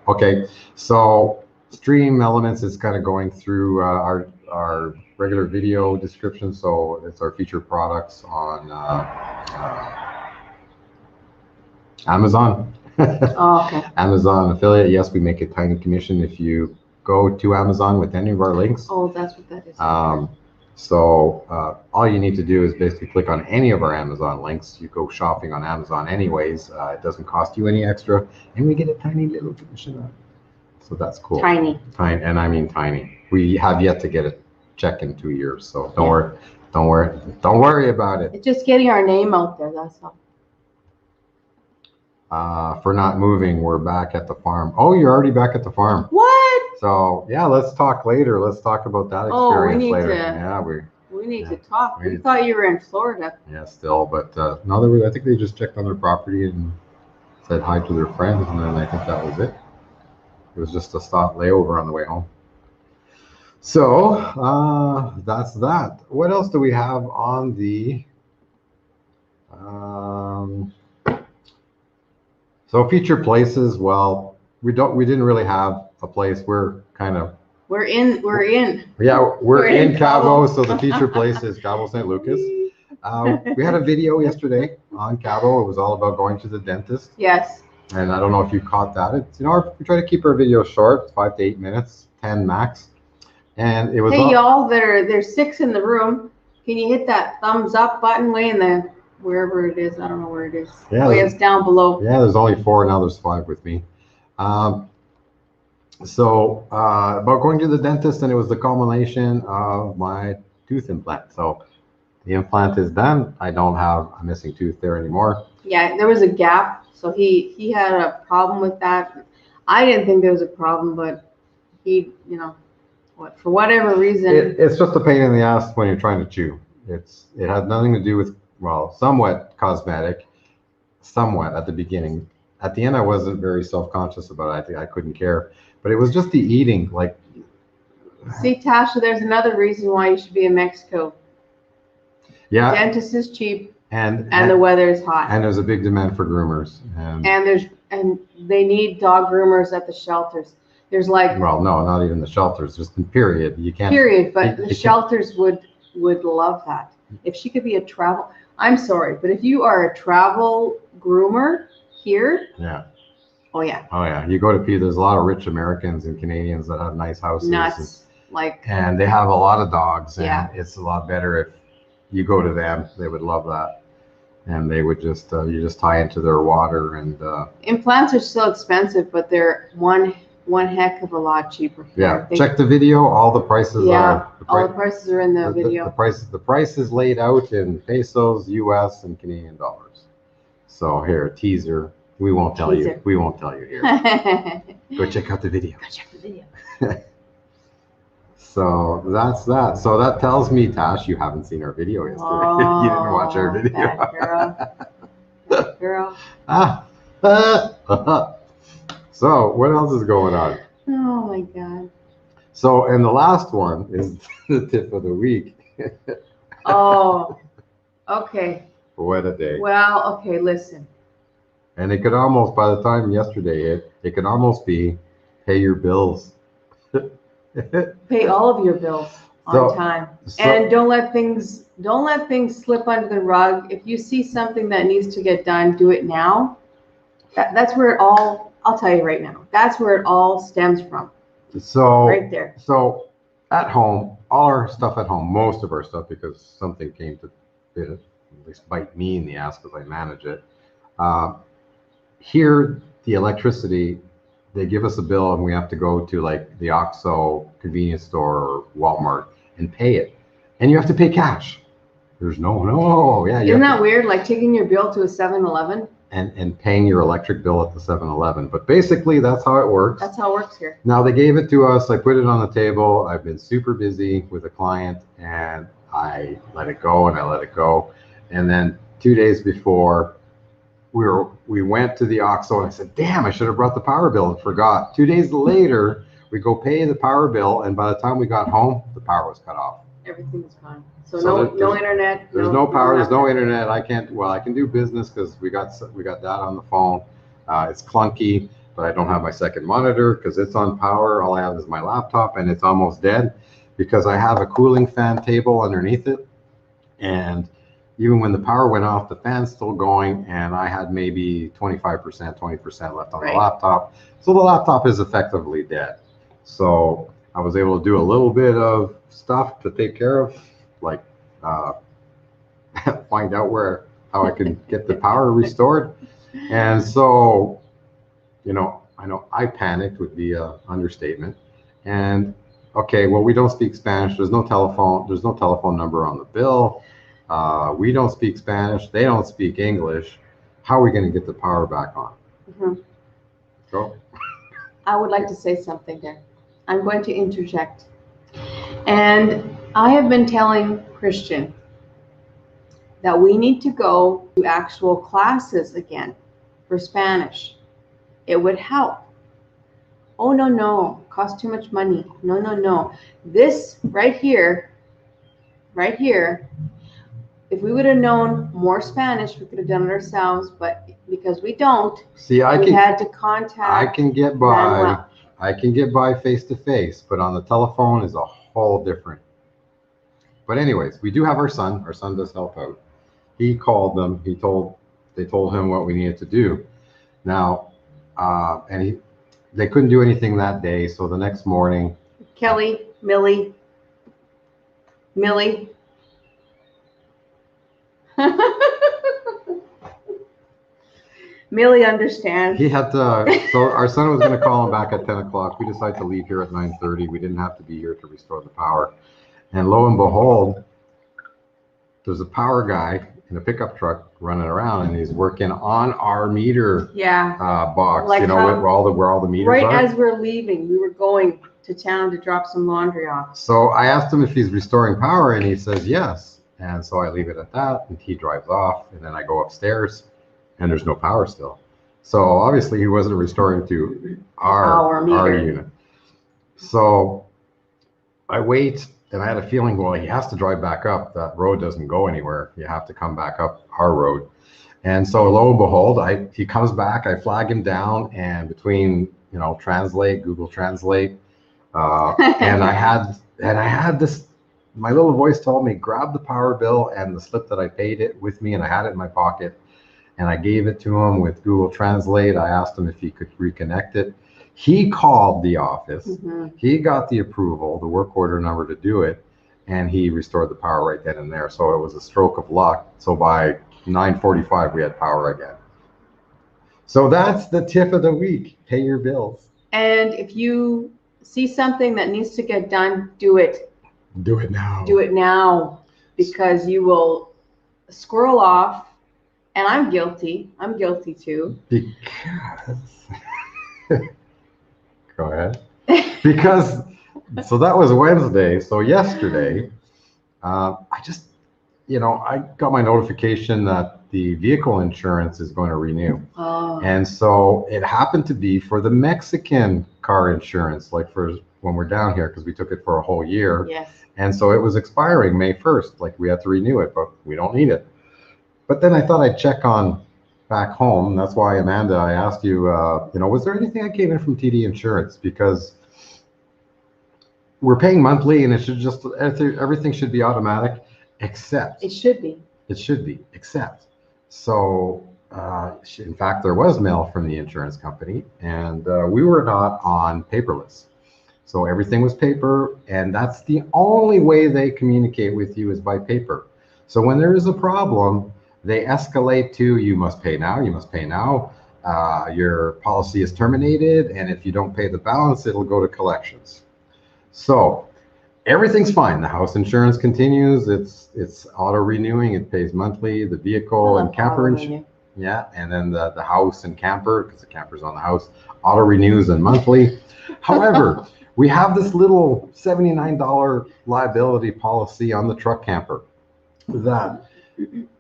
Okay, so Stream Elements is kind of going through our regular video description. So it's our featured products on Amazon. Oh, okay. Amazon affiliate. Yes, we make a tiny commission if you go to Amazon with any of our links. Oh, that's what that is. So all you need to do is basically click on any of our Amazon links. You go shopping on Amazon anyways. It doesn't cost you any extra, and we get a tiny little commission on it. So that's cool. Tiny. Tiny, and I mean tiny. We have yet to get a check in 2 years, so don't worry about it. It's just getting our name out there. That's all. For not moving, we're back at the farm. Oh, you're already back at the farm. What? So yeah, let's talk later. Let's talk about that experience later. Yeah, we need to talk. We thought you were in Florida. Yeah, still, but no, I think they just checked on their property and said hi to their friends, and then I think that was it. It was just a stop layover on the way home. So that's that. What else do we have on the? So feature places. Well, we didn't really have a place. We're in. Yeah, we're in Cabo. So the feature place is Cabo St. Lucas. We had a video yesterday on Cabo. It was all about going to the dentist. Yes. And I don't know if you caught that. It's, you know, we try to keep our videos short, 5 to 8 minutes, 10 max. And it was. Hey, y'all, there's 6 in the room. Can you hit that thumbs up button way in the wherever it is? I don't know where it is. Yeah, oh, yeah, it's down below. Yeah, there's only 4 now. There's 5 with me. So about going to the dentist, and it was the culmination of my tooth implant. So the implant is done. I don't have a missing tooth there anymore. Yeah, there was a gap. So he had a problem with that. I didn't think there was a problem, but he, you know, for whatever reason. It's just a pain in the ass when you're trying to chew. It had nothing to do with, well, somewhat cosmetic, somewhat at the beginning. At the end, I wasn't very self-conscious about it. I think I couldn't care, but it was just the eating. Like, see, Tasha, there's another reason why you should be in Mexico. Yeah, dentist is cheap, and the weather is hot, and there's a big demand for groomers, and they need dog groomers at the shelters. There's like, well, no, not even the shelters, just in period. You can't. Period, but the shelters would love that. If she could be a travel, I'm sorry, but if you are a travel groomer here. Yeah. Oh yeah. Oh yeah. You go to P. There's a lot of rich Americans and Canadians that have nice houses. Nuts. And they have a lot of dogs, and yeah. It's a lot better if you go to them. They would love that, and they would just you just tie into their water and. Implants are still expensive, but they're one heck of a lot cheaper. Yeah. Check the video. All the prices are. All the prices are in the video. The price is laid out in pesos, U.S. and Canadian dollars. So here, a teaser. We won't tell you. We won't tell you here. Go check out the video. Go check the video. So that's that. So that tells me, Tash, you haven't seen our video yesterday. You didn't watch our Oh, video. bad girl. Bad girl. So what else is going on? Oh my God. So, and the last one is the tip of the week. Oh, okay. What a day. Well, okay, listen. And it could almost, by the time yesterday hit, it could almost be pay your bills. Pay all of your bills on time. And don't let things slip under the rug. If you see something that needs to get done, do it now. That's where it all, I'll tell you right now, that's where it all stems from. So right there. So at home, all our stuff at home, most of our stuff, because something came to at least bite me in the ass because I manage it. Here, the electricity, they give us a bill and we have to go to like the OXXO convenience store or Walmart and pay it. And you have to pay cash. There's yeah. Isn't that weird? Like taking your bill to a 7-Eleven? And paying your electric bill at the 7-Eleven. But basically, that's how it works. That's how it works here. Now, they gave it to us. I put it on the table. I've been super busy with a client, and I let it go, and I let it go. And then 2 days before, we went to the OXXO, and I said, damn, I should have brought the power bill and forgot. 2 days later, we go pay the power bill, and by the time we got home, the power was cut off. Everything is gone. So no internet. There's no power. There's no internet. I can't. Well, I can do business because we got that on the phone. It's clunky, but I don't have my second monitor because it's on power. All I have is my laptop, and it's almost dead because I have a cooling fan table underneath it. And even when the power went off, the fan's still going, and I had maybe 25%, 20% left on the laptop. So the laptop is effectively dead. So I was able to do a little bit of stuff to take care of, like find out how I can get the power restored. And so, I know I panicked would be an understatement. And okay, well, we don't speak Spanish. There's no telephone number on the bill. We don't speak Spanish. They don't speak English. How are we going to get the power back on? Mm-hmm. Go. I would like to say something there. I'm going to interject. And I have been telling Christian that we need to go to actual classes again for Spanish. It would help. Oh, no, costs too much money. No. This right here, if we would have known more Spanish, we could have done it ourselves, but because we don't, we had to contact. I can get by. I can get by face to face, but on the telephone is a whole different. But anyways, we do have our son. Our son does help out. He called them. They told him what we needed to do. Now, they couldn't do anything that day. So the next morning, Millie. Millie understands. He had to, so our son was going to call him back at 10 o'clock. We decided to leave here at 9:30. We didn't have to be here to restore the power. And lo and behold, there's a power guy in a pickup truck running around, and he's working on our meter box, like where all the meters are. Right as we're leaving, we were going to town to drop some laundry off. So I asked him if he's restoring power, and he says yes. And so I leave it at that, and he drives off, and then I go upstairs, and there's no power still. So obviously he wasn't restoring to our unit. So I wait, and I had a feeling, well, he has to drive back up. That road doesn't go anywhere. You have to come back up our road. And so lo and behold, he comes back, I flag him down, and between, Google Translate, and I had this, my little voice told me, grab the power bill and the slip that I paid it with me, and I had it in my pocket. And I gave it to him with Google Translate. I asked him if he could reconnect it. He called the office. Mm-hmm. He got the approval, the work order number to do it, and he restored the power right then and there. So it was a stroke of luck. So by 9:45, we had power again. So that's the tip of the week. Pay your bills. And if you see something that needs to get done, do it. Do it now. Do it now, because you will squirrel off. And I'm guilty. I'm guilty too. Because go ahead. Because so that was Wednesday. So yesterday, I just, I got my notification that the vehicle insurance is going to renew. Oh. And so it happened to be for the Mexican car insurance, like for when we're down here, because we took it for a whole year. Yes. And so it was expiring May 1st. Like we had to renew it, but we don't need it. But then I thought I'd check on back home. That's why, Amanda, I asked you, was there anything I came in from TD Insurance? Because we're paying monthly and it should just, everything should be automatic, except. It should be. It should be, except. So, in fact, there was mail from the insurance company and we were not on paperless. So everything was paper, and that's the only way they communicate with you is by paper. So when there is a problem, they escalate to, you must pay now, you must pay now. Your policy is terminated, and if you don't pay the balance, it'll go to collections. So everything's fine. The house insurance continues. It's auto renewing. It pays monthly. The vehicle and camper insurance. Yeah, and then the house and camper, because the camper's on the house, auto renews and monthly. However, we have this little $79 liability policy on the truck camper that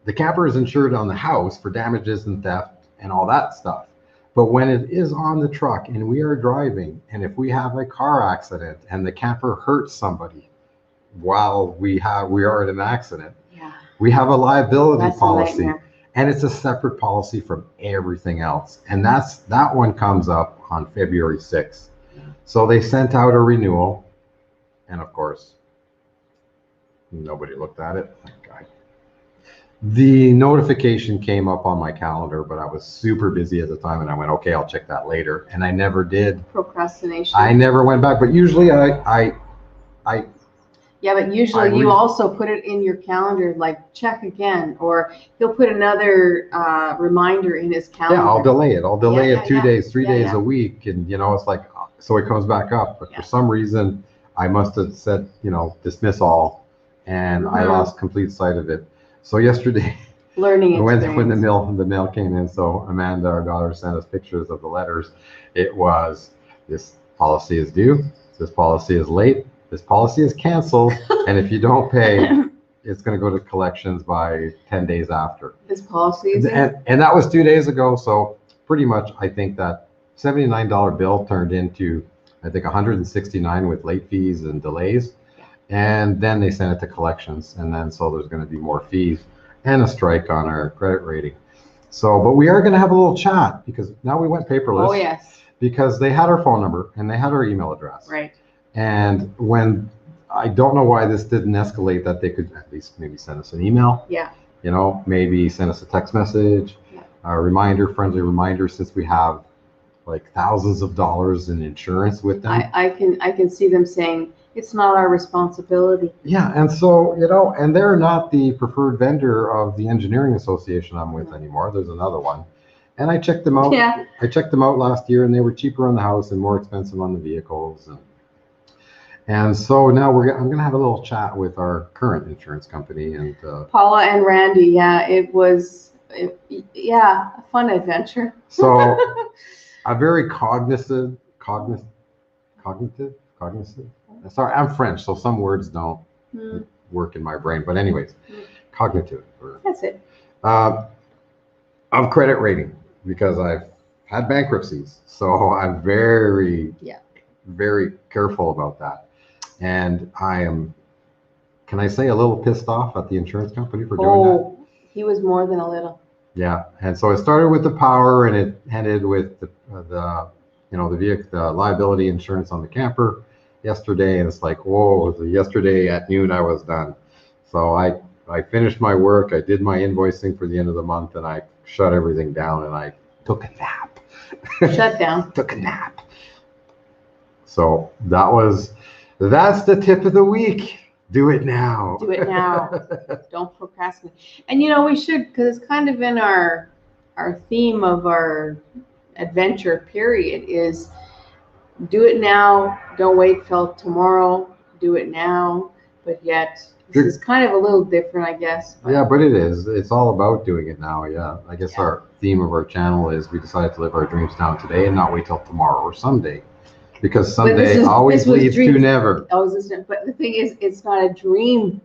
the camper is insured on the house for damages and theft and all that stuff. But when it is on the truck and we are driving, and if we have a car accident and the camper hurts somebody while we are in an accident, we have a liability policy, and it's a separate policy from everything else. And that one comes up on February 6th. So they sent out a renewal, and of course, nobody looked at it. Thank God. The notification came up on my calendar, but I was super busy at the time, and I went, okay, I'll check that later, and I never did. Procrastination. I never went back, but usually I Yeah, but usually you also put it in your calendar, like check again, or he'll put another reminder in his calendar. Yeah, I'll delay it. I'll delay it 2 days, 3 days a week, and it's like, so it comes back up. But for some reason, I must have said, dismiss all, and I lost complete sight of it. So yesterday, learning when the mail came in, so Amanda, our daughter, sent us pictures of the letters. It was, this policy is due, this policy is late, this policy is canceled, and if you don't pay, it's going to go to collections by 10 days after. This policy is and that was 2 days ago, so pretty much I think that $79 bill turned into, I think, $169 with late fees and delays. And then they sent it to collections, and then so there's going to be more fees and a strike on our credit rating. So, but we are going to have a little chat, because now we went paperless. Oh, yes. Because they had our phone number and they had our email address. Right. And when, I don't know why this didn't escalate, that they could at least maybe send us an email. Yeah. Maybe send us a text message, a reminder, friendly reminder, since we have like thousands of dollars in insurance with them. I can see them saying, it's not our responsibility. Yeah, and so, and they're not the preferred vendor of the engineering association I'm with anymore. There's another one. And I checked them out. Yeah. I checked them out last year, and they were cheaper on the house and more expensive on the vehicles. And so now I'm going to have a little chat with our current insurance company. And Paula and Randy, it was a fun adventure. So a very cognitive. Sorry, I'm French, so some words don't work in my brain. But anyways, cognitive. That's it. Of credit rating, because I've had bankruptcies. So I'm very, very careful about that. And I am, can I say, a little pissed off at the insurance company for doing that? Oh, he was more than a little. Yeah, and so it started with the power, and it ended with the vehicle, the liability insurance on the camper yesterday, and it's like, whoa, yesterday at noon I was done. So I finished my work, I did my invoicing for the end of the month, and I shut everything down, and I took a nap. Shut down. Took a nap. So that's the tip of the week. Do it now. Do it now. Don't procrastinate. And we should, because it's kind of in our theme of our adventure period, is do it now. Don't wait till tomorrow. Do it now. But yet, this is kind of a little different, I guess. Yeah, but it is. It's all about doing it now. Yeah. I guess our theme of our channel is we decided to live our dreams down today and not wait till tomorrow or someday. because But someday always this was leads dreams. to never. Oh, but the thing is, it's not a dream.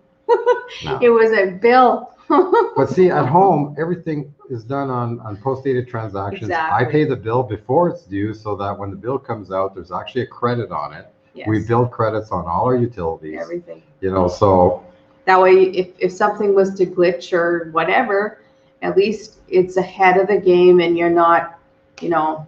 No. It was a bill. But see, at home, everything is done on post-dated transactions. Exactly. I pay the bill before it's due so that when the bill comes out, there's actually a credit on it. Yes. We build credits on all our utilities. Everything. You know, so That way, if something was to glitch or whatever, at least it's ahead of the game and you're not, you know,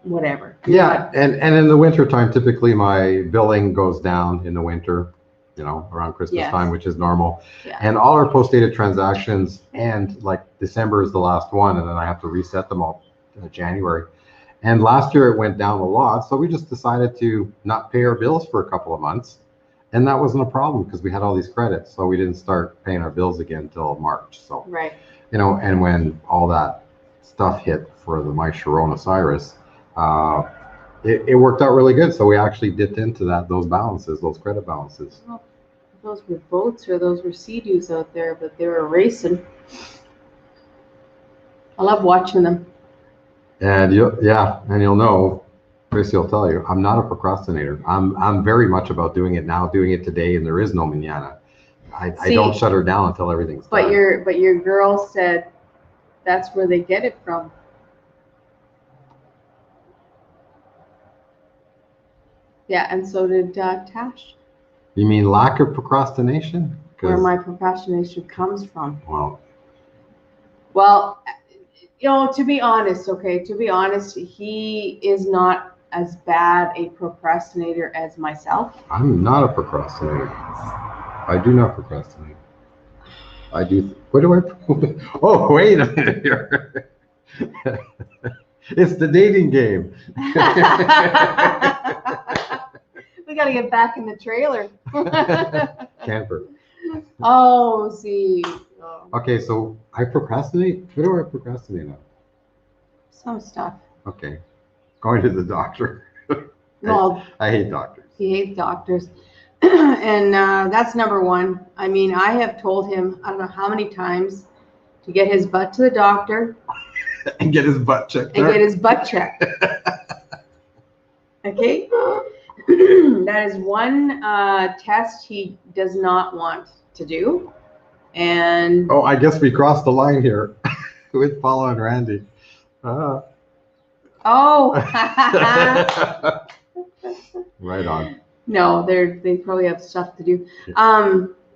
whatever. You're yeah, not- and in the winter time, typically my billing goes down in the winter, you know, around Christmas Yes. time, which is normal. Yeah. And all our post-dated transactions end, like December is the last one, and then I have to reset them all January. And last year it went down a lot, so we just decided to not pay our bills for a couple of months. And that wasn't a problem because we had all these credits, so we didn't start paying our bills again until March. So, Right. you know, and when all that stuff hit for the My Sharona Cyrus, it worked out really good. So we actually dipped into those balances, those credit balances. Well, those were boats or those were sea-doos out there, but they were racing. I love watching them. And you'll know, Tracy will tell you, I'm not a procrastinator. I'm very much about doing it now, doing it today, and there is no mañana. I don't shut her down until everything's But done. your girl said that's where they get it from. Yeah, and so did Tash. You mean lack of procrastination? Where my procrastination comes from. Well, you know, to be honest, he is not as bad a procrastinator as myself. I'm not a procrastinator. I do not procrastinate. I do. What do I? Oh, wait a minute here. It's the dating game. We got to get back in the trailer. Camper. Oh, see. Oh, Okay, so I procrastinate. What do I procrastinate on? some stuff. Okay, going to the doctor. Well, I hate doctors. he hates doctors. And that's number one. I mean, I have told him, I don't know how many times, to get his butt to the doctor And get his butt checked and out. get his butt checked. Okay? That is one test he does not want to do. And Oh, I guess we crossed the line here with Paula and Randy. oh, Right on. no, they probably have stuff to do.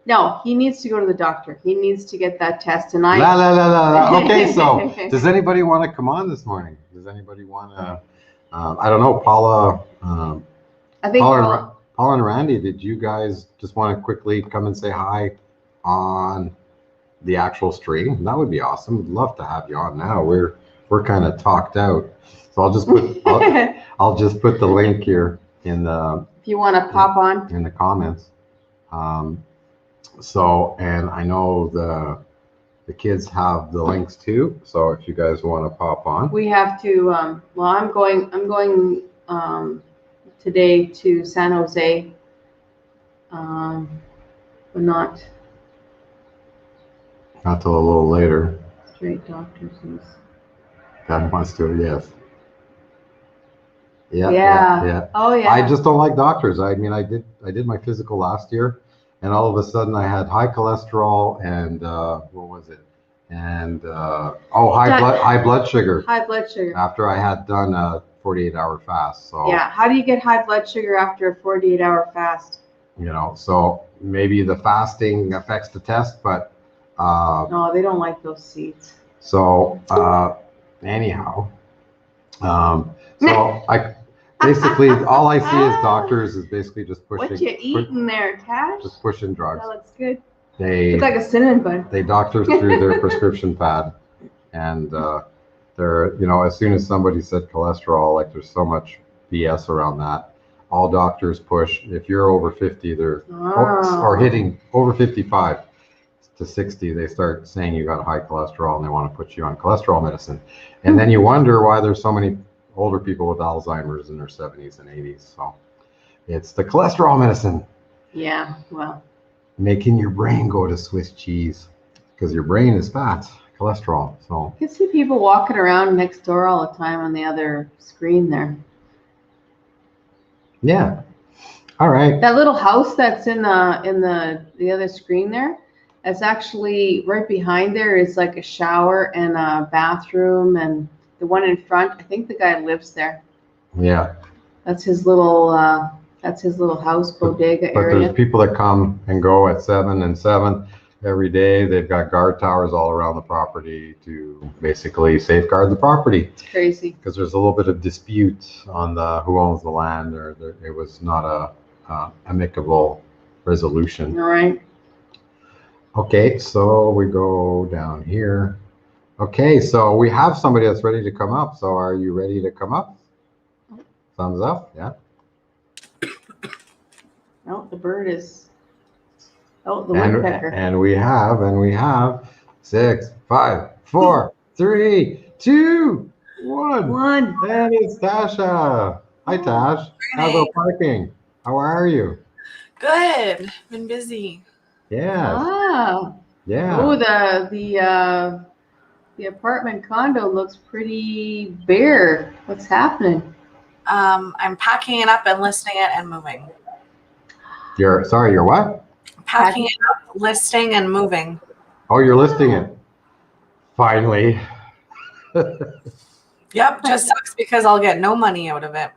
No, he needs to go to the doctor. He needs to get that test. And La la la la la. Okay, so does anybody want to come on this morning? Does anybody want to? I don't know, Paula. I think Paula and Randy, did you guys just want to quickly come and say hi on the actual stream? That would be awesome. We'd love to have you on now. We're kind of talked out. So I'll just put the link here in the if you want to pop on. in the comments. So, and I know the kids have the links too. So if you guys want to pop on, We have to. Well, I'm going today to San Jose. But not till a little later. straight doctors. God wants to, yes. Yeah. Yeah. Oh yeah. I just don't like doctors. I mean, I did my physical last year, and all of a sudden I had high cholesterol and what was it? And high blood sugar High blood sugar. after I had done a 48-hour fast. So Yeah. How do you get high blood sugar after a 48-hour fast? you know, so maybe the fasting affects the test, but No, they don't like those seeds. so anyhow, so I basically all I see as doctors is basically just pushing. What you eating there, Tash? Just pushing drugs. That looks good. They Looks like a cinnamon bun. they doctor through their prescription pad, and they're, you know, as soon as somebody said cholesterol, like there's so much BS around that. All doctors push, if you're over 50, they're or hitting over 55 to 60, they start saying you got high cholesterol and they want to put you on cholesterol medicine. And then you wonder why there's so many older people with Alzheimer's in their 70s and 80s. So it's the cholesterol medicine. Yeah. Well. Making your brain go to Swiss cheese because your brain is fat, cholesterol. So You can see people walking around next door all the time on the other screen there. Yeah. All right. That little house that's in the other screen there, it's actually right behind there is like a shower and a bathroom, and the one in front, I think the guy lives there. Yeah. That's his little house bodega But area. there's people that come and go at 7 and 7 every day. They've got guard towers all around the property to basically safeguard the property. It's crazy. Because there's a little bit of dispute on who owns the land, or it was not a amicable resolution. All right. Okay, so we go down here. Okay, so we have somebody that's ready to come up. So are you ready to come up? Thumbs up, yeah. Oh, the bird is. Oh, the woodpecker. And we have 6, 5, 4, 3, 2, 1. One. That is Tasha. Hi, Tash. How's the parking? How are you? Good. Been busy. Yeah. Ah. Yeah. Oh, the apartment condo looks pretty bare. What's happening? I'm packing it up and listing it and moving. You're what? Packing it up, listing and moving. Oh, you're listing it. Finally. Yep, just sucks because I'll get no money out of it.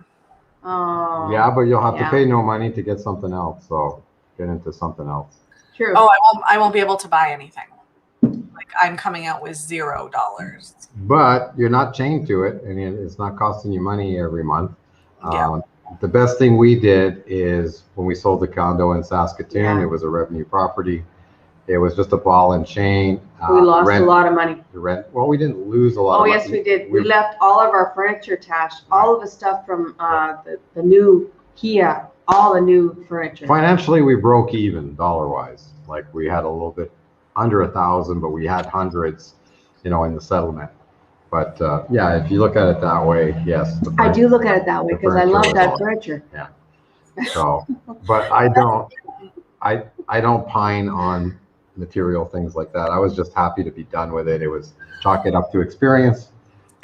Oh. Yeah, but you'll have to Yeah. pay no money to get something else. So get into something else. True. Oh, I won't be able to buy anything. Like I'm coming out with $0. But you're not chained to it, and it's not costing you money every month. Yeah. The best thing we did is when we sold the condo in Saskatoon, Yeah. it was a revenue property. It was just a ball and chain. We lost a lot of money. The rent. Well, we didn't lose a lot. Oh, of yes, money. we did. We left all of our furniture, Tash, all of the stuff from the new Kia, all the new furniture. Financially, we broke even dollar-wise. Like we had a little bit under 1,000, but we had hundreds, in the settlement. But yeah, if you look at it that way, yes. I do look at it that way because I furniture love was that all- furniture. So, but I don't pine on material things like that. I was just happy to be done with it. It was chalk it up to experience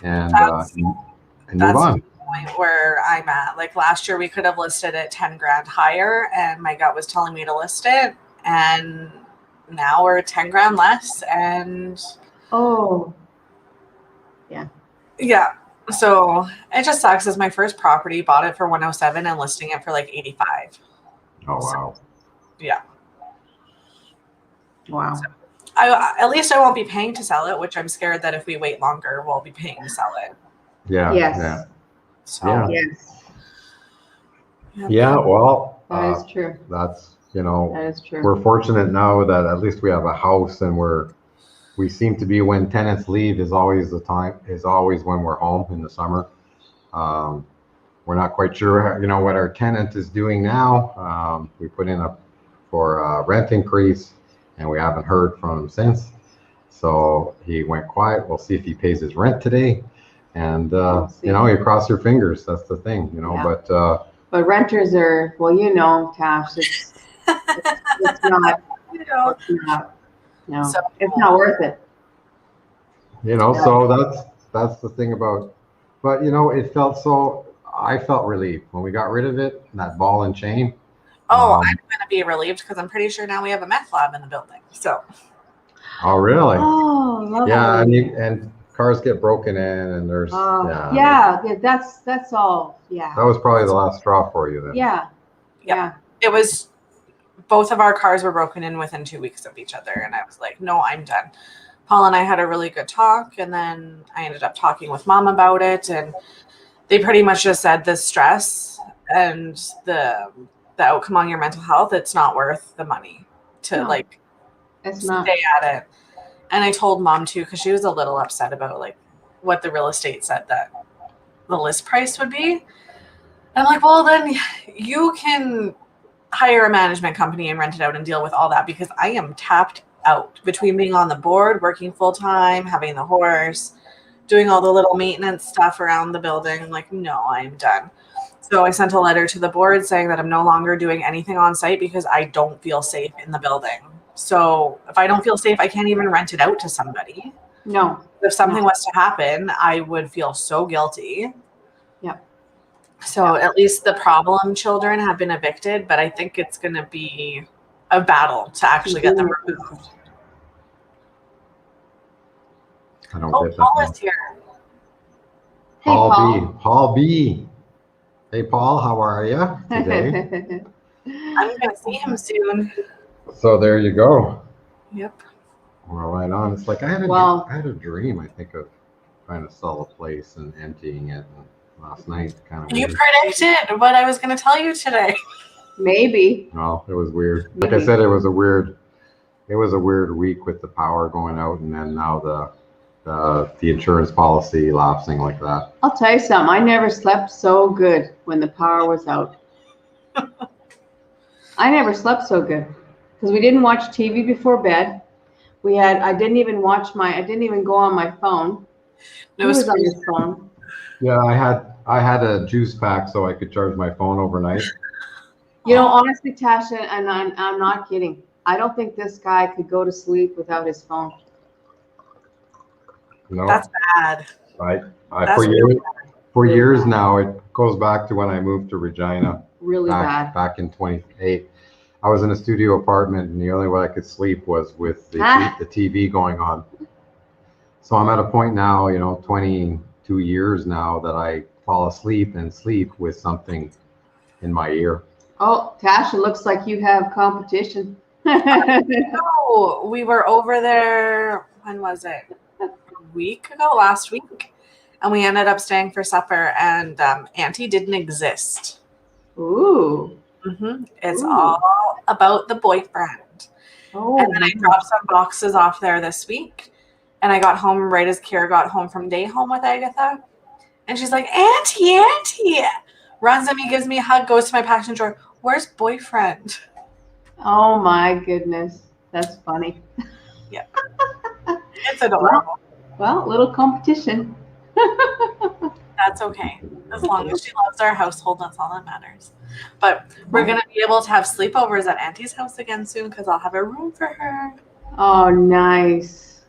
and move on. The point where I'm at. Like last year we could have listed it 10 grand higher and my gut was telling me to list it, and now we're 10 grand less, and Oh, yeah. So it just sucks. It's my first property, bought it for 107 and listing it for like 85. Oh, wow. Yeah. wow. At least I won't be paying to sell it, which I'm scared that if we wait longer, we'll be paying to sell it. Yeah. Yes. Yeah. So Yeah. Yes, Yeah. Well, that is true. that's, That is true. we're fortunate now that at least we have a house, and we seem to be, when tenants leave is always when we're home in the summer. We're not quite sure, what our tenant is doing now. We put in for a rent increase, and we haven't heard from him since. So he went quiet. We'll see if he pays his rent today. And, see. you cross your fingers. That's the thing, Yeah. but renters are, well, Tash, it's not, no, So- it's not worth it. so that's the thing about, but I felt relieved when we got rid of it, that ball and chain. I'm Um, going to be relieved because I'm pretty sure now we have a meth lab in the building. So Oh, really? Oh, lovely. Yeah, and cars get broken in, and there's that's all. Yeah. That was probably the last straw for you then. Yeah. Yeah. it was, both of our cars were broken in within 2 weeks of each other. And I was like, no, I'm done. Paul and I had a really good talk. And then I ended up talking with Mom about it. And they pretty much just said the stress and the outcome on your mental health, it's not worth the money to No. It's not. stay at it. And I told Mom too, because she was a little upset about like what the real estate said that the list price would be. And I'm like, well, then you can hire a management company and rent it out and deal with all that, because I am tapped out between being on the board, working full time, having the horse, doing all the little maintenance stuff around the building. I'm like, no, I'm done. So I sent a letter to the board saying that I'm no longer doing anything on site because I don't feel safe in the building. So if I don't feel safe, I can't even rent it out to somebody. No. If something was to happen, I would feel so guilty. Yep. So at least the problem children have been evicted, but I think it's going to be a battle to actually get them removed. I don't Oh, get that. Paul one. is here. Hey, Paul B. Paul. Paul B. Hey, Paul, how are you today? I'm going to see him soon. So there you go. Yep. Well, right on. It's like I had a dream, I think, of trying to sell a place and emptying it last night. Kind of You weird. predicted what I was going to tell you today. Maybe. Well, it was weird. Like I said, it was a weird week with the power going out, and then now the insurance policy lapsing like that. I'll tell you something. I never slept so good when the power was out. I never slept so good because we didn't watch TV before bed. I didn't even go on my phone. He was on his phone. Yeah, I had a juice pack so I could charge my phone overnight. You know, honestly, Tasha, and I'm not kidding. I don't think this guy could go to sleep without his phone. No, That's bad. For years now, it goes back to when I moved to Regina. Really bad. Back in 28. I was in a studio apartment, and the only way I could sleep was with the TV going on. So I'm at a point now, 22 years now, that I fall asleep and sleep with something in my ear. Oh, Tasha, looks like you have competition. Oh, we were over there, when was it? Last week. And we ended up staying for supper, and Auntie didn't exist. Ooh. It's all about the boyfriend. Oh, and then I dropped some boxes off there this week, and I got home right as Kira got home from day home with Agatha, and she's like, Auntie, runs at me, gives me a hug, goes to my passenger door. Where's boyfriend? Oh my goodness, that's funny. Yeah, it's adorable. Well, little competition. That's okay. As long as she loves our household, that's all that matters. But we're going to be able to have sleepovers at Auntie's house again soon because I'll have a room for her. Oh, nice.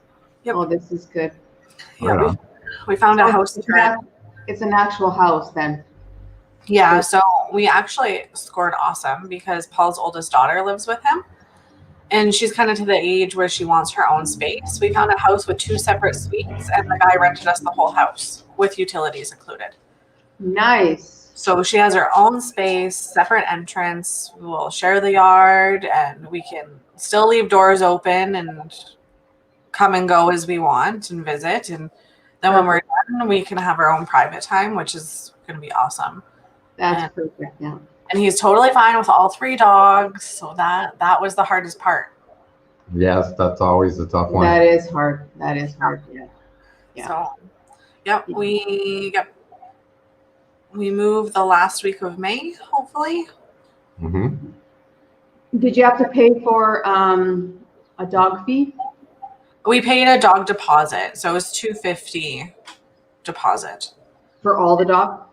Yep. Oh, this is good. Yeah, we found a house. It's an actual house then. Yeah, so we actually scored awesome because Paul's oldest daughter lives with him. And she's kind of to the age where she wants her own space. We found a house with 2 separate suites, and the guy rented us the whole house with utilities included. Nice. So she has her own space, separate entrance. We'll share the yard, and we can still leave doors open and come and go as we want and visit. And then when we're done, we can have our own private time, which is going to be awesome. That's perfect, yeah. And he's totally fine with all 3 dogs. So that was the hardest part. Yes, that's always the tough one. That is hard. Yeah. So, yep, we move the last week of May, hopefully. Mm-hmm. Did you have to pay for a dog fee? We paid a dog deposit, so it was $250 deposit For all the dogs?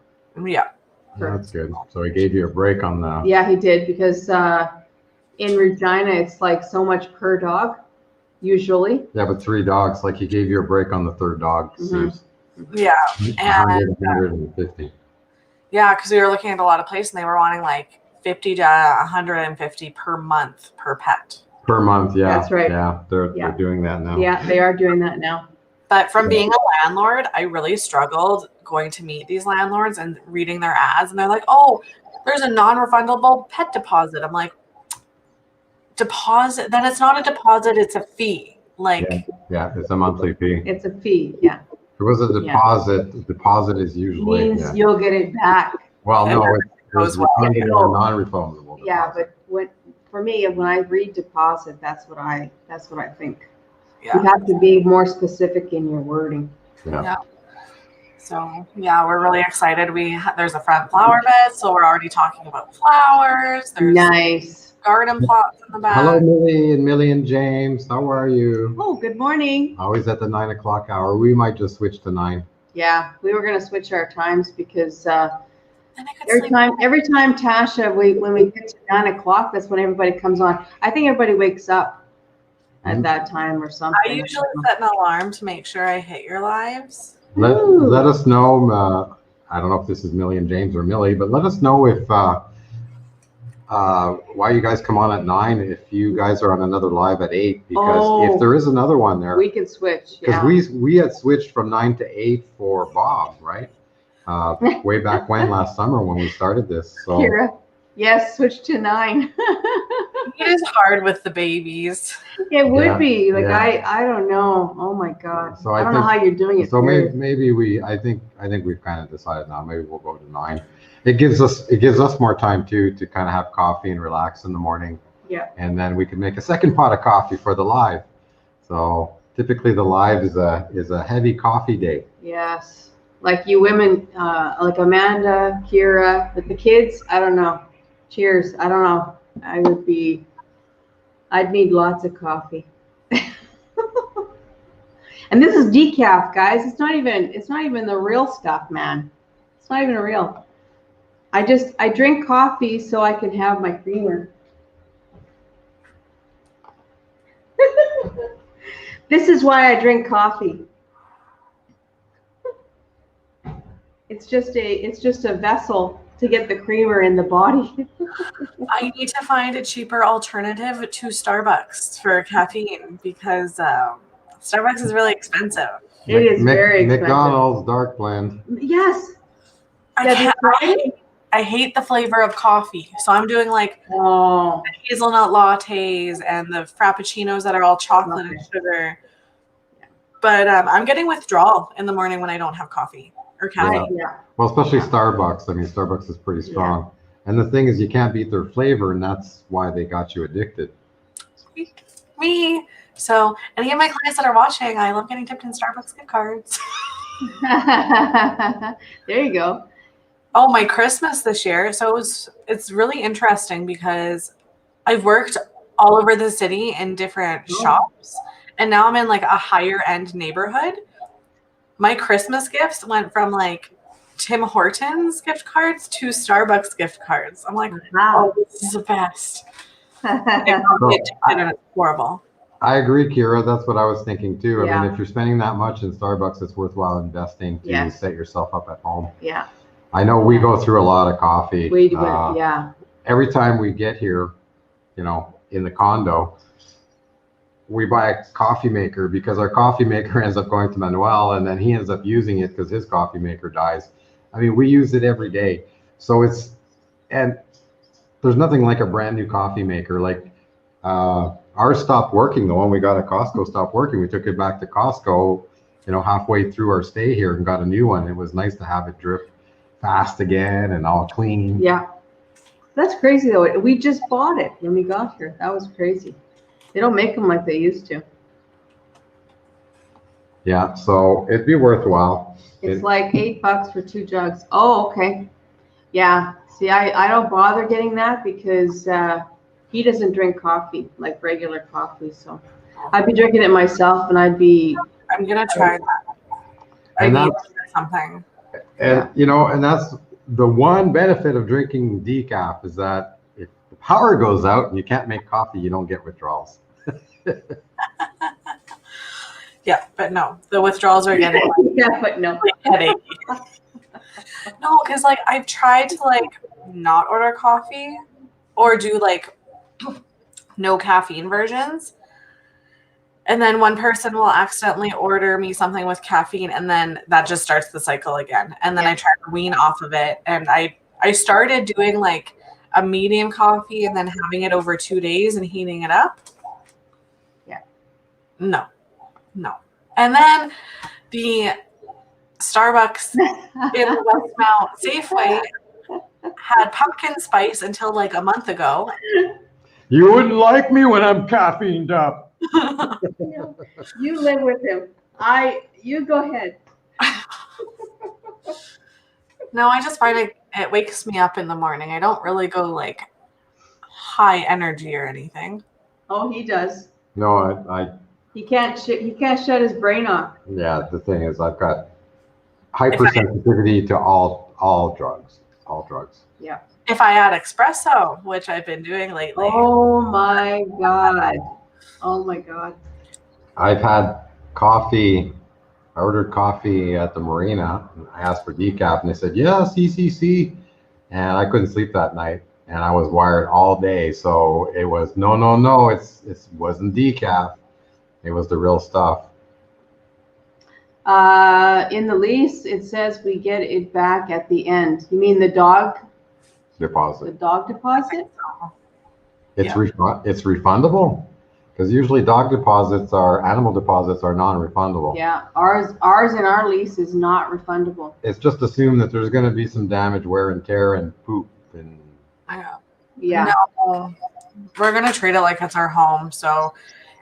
Yeah. That's good. So he gave you a break on that. Yeah, he did, because in Regina, it's like so much per dog, usually. Yeah, but 3 dogs, like he gave you a break on the 3rd dog. Yeah. And 150. yeah, because we were looking at a lot of places, and they were wanting like 50 to 150 per month per pet. Per month, yeah. That's right. Yeah, they're doing that now. Yeah, they are doing that now. But from being a landlord, I really struggled going to meet these landlords and reading their ads. And they're like, oh, there's a non-refundable pet deposit. I'm like, deposit? Then it's not a deposit, it's a fee. Like, yeah, it's a monthly fee. It's a fee, yeah. If it was a deposit, the deposit is usually... Means you'll get it back. Well, no, it's refundable or non-refundable. Yeah, but for me, when I read deposit, that's what I think. yeah. You have to be more specific in your wording. Yeah. So, yeah, we're really excited. There's a front flower bed, so we're already talking about flowers. There's Nice. garden plots in the back. Hello, Millie and James. How are you? Oh, good morning. Always at the 9 o'clock hour. We might just switch to 9. Yeah, we were going to switch our times because And I could every sleep. time Tasha, when we get to 9 o'clock, that's when everybody comes on. I think everybody wakes up at that time or something. I usually set an alarm to make sure I hit your lives. Let us know I don't know if this is Millie and James or Millie, but let us know if why you guys come on at 9 if you guys are on another live at 8, because if there is another one there, we can switch. because Yeah. we had switched from 9 to 8 for Bob, right? Way back when, last summer when we started this. So Kira, yes, switch to 9. It is hard with the babies. It would Yeah, be like yeah. I don't know. Oh my God. So I I don't know think- how you're doing it. so Kira. maybe I think we've kind of decided now. Maybe we'll go to 9. It gives us more time too to kind of have coffee and relax in the morning. Yeah. And then we can make a second pot of coffee for the live. So typically the live is a heavy coffee day. Yes. Like you women, like Amanda, Kira, with the kids, I don't know. Cheers. I don't know. I'd need lots of coffee. And this is decaf, guys. It's not even the real stuff, man. It's not even real. I drink coffee so I can have my creamer. This is why I drink coffee. It's just a vessel to get the creamer in the body. I need to find a cheaper alternative to Starbucks for caffeine because Starbucks is really expensive. It is very expensive. McDonald's dark blend. Yes. I hate the flavor of coffee, so I'm doing like Oh. hazelnut lattes and the frappuccinos that are all chocolate and sugar. But I'm getting withdrawal in the morning when I don't have coffee or caffeine. Yeah. Well, especially Starbucks. I mean, Starbucks is pretty strong. And the thing is, you can't beat their flavor, and that's why they got you addicted. Me. So any of my clients that are watching, I love getting tipped in Starbucks gift cards. There you go. Oh, my Christmas this year. So it's really interesting because I've worked all over the city in different shops, and now I'm in like a higher end neighborhood. My Christmas gifts went from like Tim Hortons gift cards to Starbucks gift cards. I'm like, Wow. oh, this is the best. It's horrible. I agree, Kira. That's what I was thinking too. I Yeah. mean, if you're spending that much in Starbucks, it's worthwhile investing to Yes. set yourself up at home. Yeah. I know we go through a lot of coffee. We do. Yeah. Every time we get here, in the condo, we buy a coffee maker because our coffee maker ends up going to Manuel, and then he ends up using it because his coffee maker dies. I mean, we use it every day. So and there's nothing like a brand new coffee maker. Like ours stopped working. The one we got at Costco stopped working. We took it back to Costco, halfway through our stay here and got a new one. It was nice to have it drip fast again and all clean. Yeah. That's crazy though. We just bought it when we got here. That was crazy. They don't make them like they used to. Yeah, so it'd be worthwhile. It's like $8 for 2 jugs. Oh, okay. Yeah. See, I don't bother getting that because he doesn't drink coffee, like regular coffee. So I'd be drinking it myself, and I'm gonna try that. I need something. And and that's the one benefit of drinking decaf, is that if the power goes out and you can't make coffee, you don't get withdrawals. Yeah, but no, the withdrawals are getting yeah, but no headache. No, because like I've tried to like not order coffee or do like no caffeine versions. And then one person will accidentally order me something with caffeine, and then that just starts the cycle again. And then I try to wean off of it. And I started doing like a medium coffee and then having it over 2 days and heating it up. Yeah. No. And then the Starbucks in Westmount Safeway had pumpkin spice until like a month ago. You wouldn't like me when I'm caffeined up. You live with him. You go ahead. No, I just find it wakes me up in the morning. I don't really go like high energy or anything. Oh, he does. No, He can't shut his brain off. yeah, the thing is, I've got hypersensitivity to all drugs. Yeah. If I add espresso, which I've been doing lately. Oh my God. Oh my God. I've had coffee I ordered coffee at the marina. I asked for decaf, and they said, yeah, CCC. And I couldn't sleep that night, and I was wired all day. So it was, no, it wasn't decaf. It was the real stuff. In the lease, it says we get it back at the end. You mean the dog? The Deposit. dog deposit? It's Yeah. it's refundable, because usually animal deposits are non-refundable. Yeah, ours in our lease is not refundable. It's just assumed that there's going to be some damage, wear and tear, and poop. And I know. Yeah. No, we're gonna treat it like it's our home. So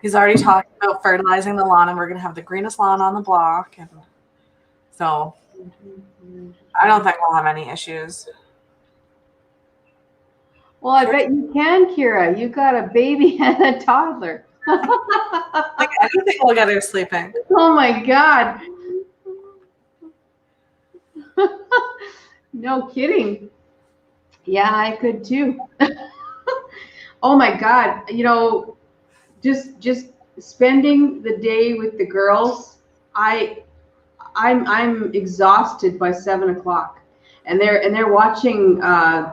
he's already talked about fertilizing the lawn, and we're gonna have the greenest lawn on the block. And so I don't think we'll have any issues. Well, I bet you can, Kira. You got a baby and a toddler. Like anything will get her sleeping. Oh my God. No kidding. Yeah, I could too. Oh my God. You know, just spending the day with the girls, I'm exhausted by 7 o'clock. And they're watching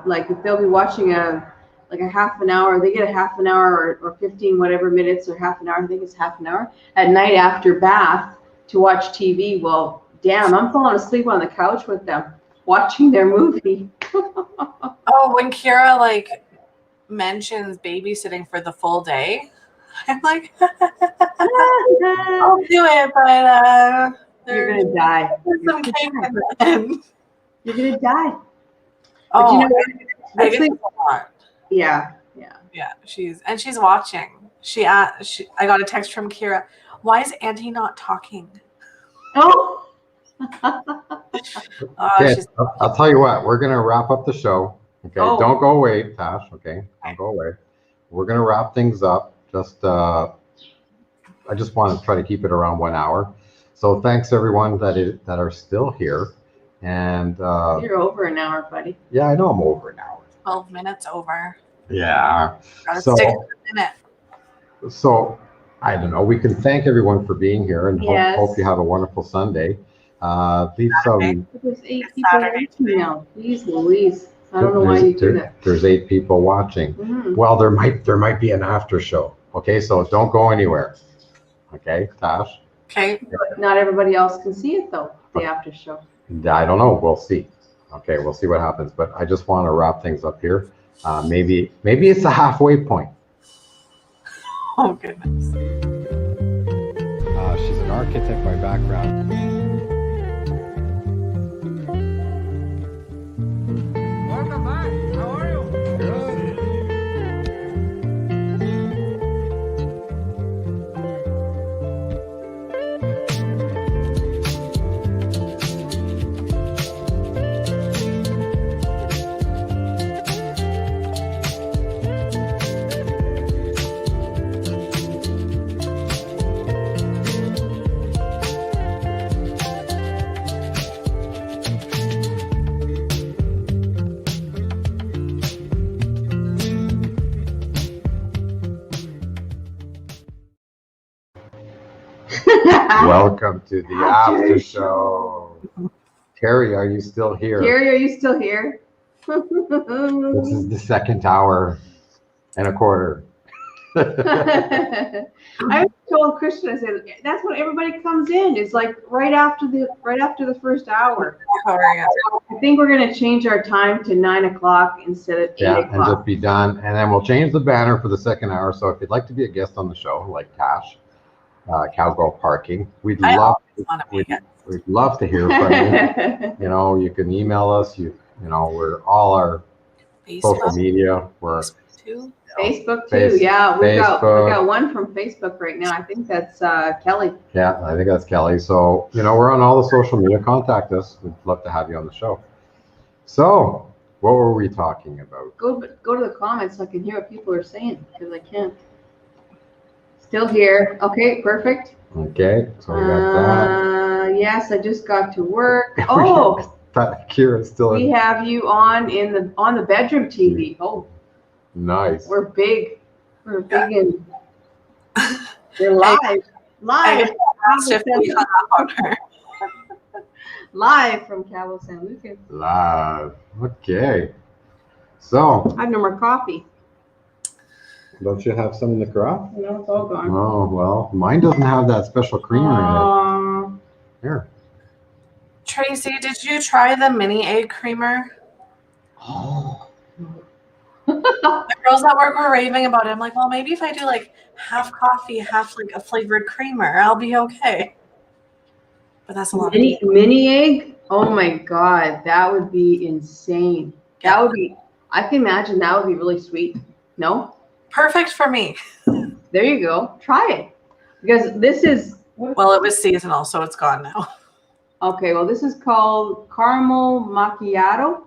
like they'll be watching a half an hour. They get a half an hour or 15 whatever minutes or half an hour. I think it's half an hour at night after bath to watch TV. Well, damn, I'm falling asleep on the couch with them watching their movie. Oh, when Kira like mentions babysitting for the full day, I'm like, I'll do it, but You're gonna die. there's some cake in the end. You're gonna die. But Oh, you know what? Megan's Actually, a lot. yeah. Yeah, she's watching. I got a text from Kira. Why is Auntie not talking? Oh. okay, She's I'll tell you what, we're going to wrap up the show. Okay, Oh. Don't go away, Tash. Okay, don't go away. We're going to wrap things up. I just want to try to keep it around 1 hour. So thanks everyone that are still here. And You're over an hour, buddy. yeah, I know I'm over an hour. 12 minutes over. Yeah. Gotta So- stick to the minute. So I don't know. We can thank everyone for being here, and Yes. hope you have a wonderful Sunday. Leave some. There's 8 people Saturday. watching now. Jeez Louise. I don't know why you do that. There's 8 people watching. Mhm. Well, there might be an after show. Okay, so don't go anywhere. Okay, Tash. Okay. But not everybody else can see it though, the after show. I don't know. We'll see. Okay, we'll see what happens. But I just want to wrap things up here. Maybe it's a halfway point. Oh, goodness. She's an architect by background. Welcome back. How are you? Welcome to the after show. Terry, are you still here? Gary, are you still here? This is the second hour and a quarter. I told Christian, I said that's when everybody comes in. It's like right after the first hour. How are you? I think we're gonna change our time to 9 o'clock instead of 8 Yeah, and o'clock. just be done. And then we'll change the banner for the second hour. So if you'd like to be a guest on the show, like Tash, Cowgirl Parking, we'd I love want to make it. we'd love to hear from you. You know, you can email us. You know, we're all our social Facebook media. We're too. Facebook too. Yeah, we Facebook. got one from Facebook right now. I think that's Kelly. Yeah, I think that's Kelly. So, you know, we're on all the social media. Contact us. We'd love to have you on the show. So, what were we talking about? Go to the comments so I can hear what people are saying because I can't. Still here. Okay, perfect. Okay, so we got Yes, I just got to work. Oh, that. Kira's still we in. have you on the bedroom TV. Oh, Nice. we're big. We're big and we're live. I Live. asked if we hung up on her. Live from Cabo San Lucas. Live. Okay. So, I have no more coffee. don't you have some in the carafe? No, it's all gone. Oh, well, mine doesn't have that special creamer in it. Here. Tracy, did you try the mini egg creamer? Oh. The girls at work were raving about it. I'm like, well, maybe if I do like half coffee, half like a flavored creamer, I'll be okay. But that's a lot. Mini egg? Oh my God, that would be insane. That would be, I can imagine that would be really sweet. No? Perfect for me. There you go. Try it. Because this is, Well, it was seasonal, so it's gone now. okay, well, this is called caramel macchiato.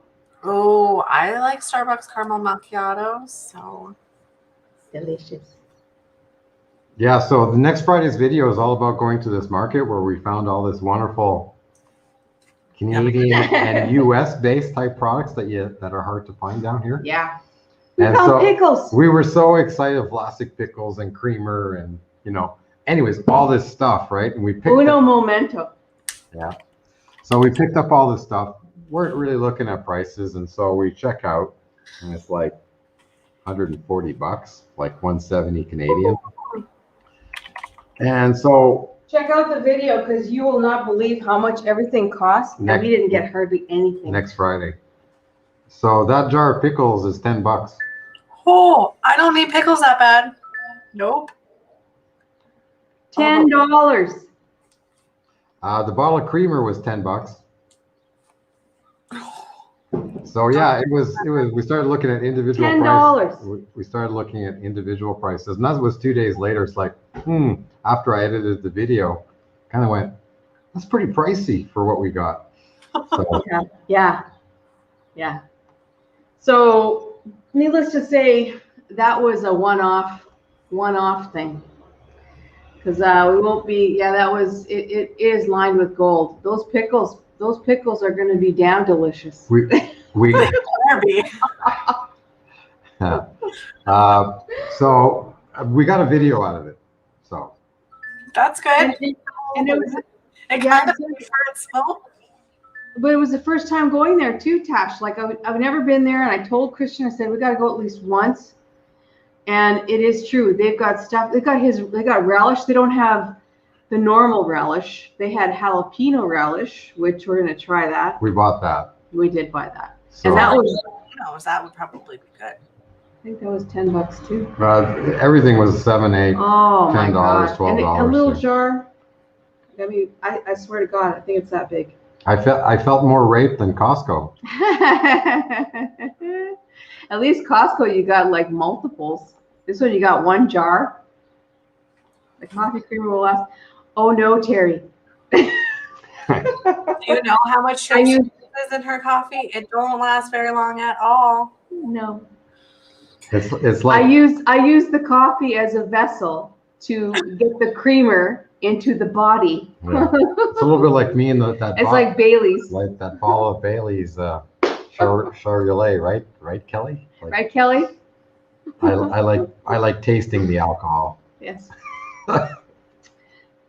Oh, I like Starbucks caramel macchiato, so Delicious. Yeah, so the next Friday's video is all about going to this market where we found all this wonderful Canadian and US based type products that are hard to find down here. Yeah. We And found so pickles. we were so excited of plastic pickles and creamer and anyways, all this stuff, right? And we picked Uno momento. Yeah. So we picked up all this stuff. Weren't really looking at prices, and so we check out, and it's like $140, like 170 Canadian. And so Check out the video because you will not believe how much everything costs. And we didn't get hardly anything. next Friday. So that jar of pickles is $10. oh, I don't need pickles that bad. Nope. $10. The bottle of creamer was $10. So yeah, it was. We started looking at individual $10. prices. We started looking at individual prices, and that was 2 days later. It's like, after I edited the video, kind of went, that's pretty pricey for what we got. So, Yeah. So needless to say, that was a one-off thing. Because we won't be, it is lined with gold. Those pickles are going to be damn delicious. we Better be. so we got a video out of it. So That's good. And it was, It kind of paid for itself. but it was the first time going there too, Tash. Like I've never been there, and I told Christian, I said we got to go at least once. And it is true. They've got stuff. They got relish. They don't have the normal relish. They had jalapeno relish, which we're gonna try that. we bought that. We did buy that, So, and that was, That would probably be good. I think that was $10 too. everything was $7, $8. Oh my $10, God! $12 And a little too. jar. I mean, I swear to God, I think it's that big. I felt more raped than Costco. At least Costco, you got like multiples. This one, you got one jar. The coffee creamer will last. Oh no, Terry. Do you know how much I sugar use- is in her coffee? It don't last very long at all. No. It's I like use the coffee as a vessel to get the creamer into the body. yeah. It's a little bit like me and that. It's like Bailey's, like that bottle of Bailey's Charolais, right? Right, Kelly? Like, right, Kelly? I like tasting the alcohol. Yes.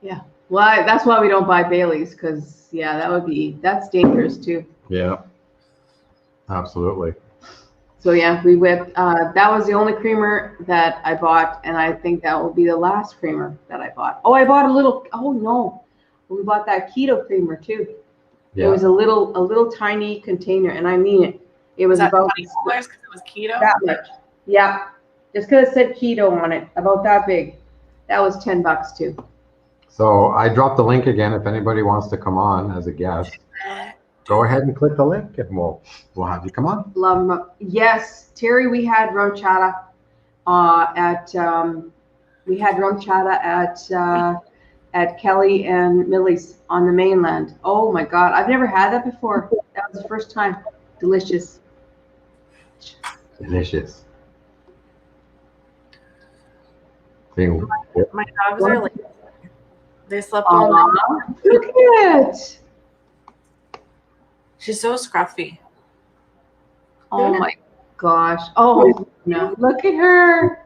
Yeah. Well, that's why we don't buy Bailey's, because that's dangerous too. Yeah. Absolutely. So yeah, we whipped. That was the only creamer that I bought, and I think that will be the last creamer that I bought. Oh, I bought a little. Oh no, we bought that keto creamer too. Yeah. It was a little tiny container, and I mean it. It was that about $20 because it was keto? that much. Yeah, just because it said keto on it, about that big. That was $10 too. So I dropped the link again. If anybody wants to come on as a guest, go ahead and click the link, and we'll have you come on. Love them. Yes, Terry, we had rum chata at Kelly and Millie's on the mainland. Oh my God, I've never had that before. That was the first time. Delicious. Delicious. My dogs are like, they slept all night. Aw, look at it. She's so scruffy. Oh my gosh. Oh no, look at her.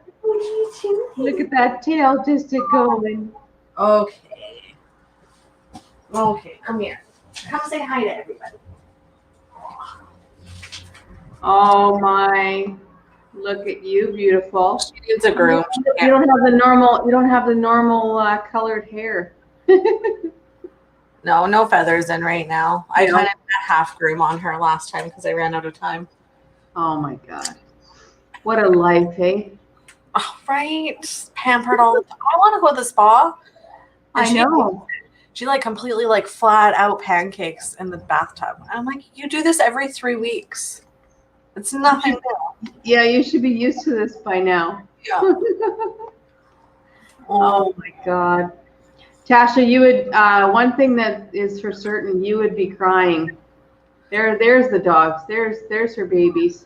Look at that tail just going. Okay. Okay, come here. Come say hi to everybody. Oh my! Look at you, beautiful. She needs a groom. You don't have the normal. You don't have the normal colored hair. No, no feathers in right now. I No. kind of had half groom on her last time because I ran out of time. Oh my God! What a life, hey? Oh, right, pampered all the time. I want to go to the spa. And I know. She like completely like flat out pancakes in the bathtub. I'm like, you do this every 3 weeks. It's nothing new. Yeah, you should be used to this by now. Yeah. Oh my God. Tasha, you would, one thing that is for certain, you would be crying. There's the dogs. There's her babies.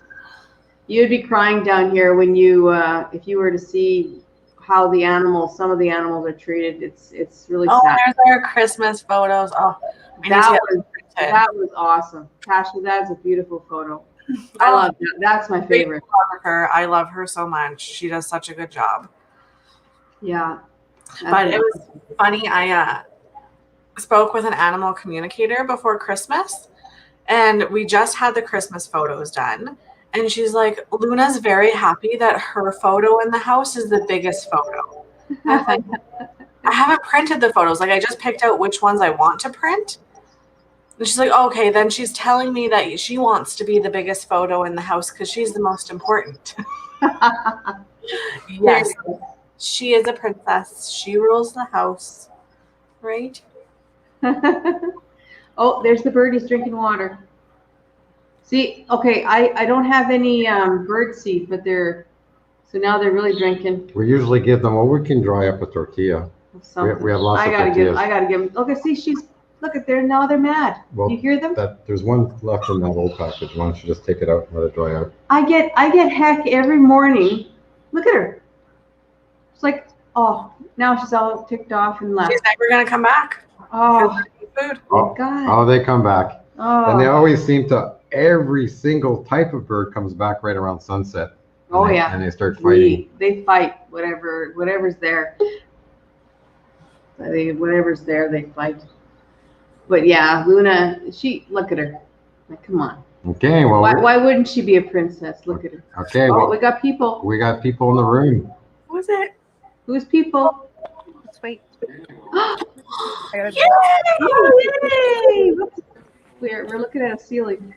You'd be crying down here when you, if you were to see how the animals, some of the animals are treated. It's really sad. There's our Christmas photos. Oh, That was awesome. Tasha, that's a beautiful photo. I love that. That's my favorite. I love her so much. She does such a good job. Yeah. But it was funny. I spoke with an animal communicator before Christmas, and we just had the Christmas photos done. And she's like, Luna's very happy that her photo in the house is the biggest photo. I haven't printed the photos. Like, I just picked out which ones I want to print. And she's like, okay, then she's telling me that she wants to be the biggest photo in the house because she's the most important. Yes. She is a princess. She rules the house. Right? Oh, there's the birdies drinking water. See, okay, I don't have any bird seed, but so now they're really drinking. We usually give them, well, we can dry up a tortilla. We have lots of tortillas. I gotta give them. Okay, see, look at now they're mad. Well, you hear them? There's one left in that old package. Why don't you just take it out and let it dry out? I get heck every morning. Look at her. It's like, oh, now she's all ticked off and left. She's never gonna come back. Oh, Food. oh God. Oh, they come back. Oh. And they always seem to, every single type of bird comes back right around sunset. And they start fighting. They fight whatever's there. Whatever's there, they fight. But yeah, Luna, look at her. Like, come on. Okay, well. Why wouldn't she be a princess? Look at her. Okay. Oh, well, we got people. We got people in the room. Who's it? Who's people? Let's wait. Yay! We're looking at a ceiling.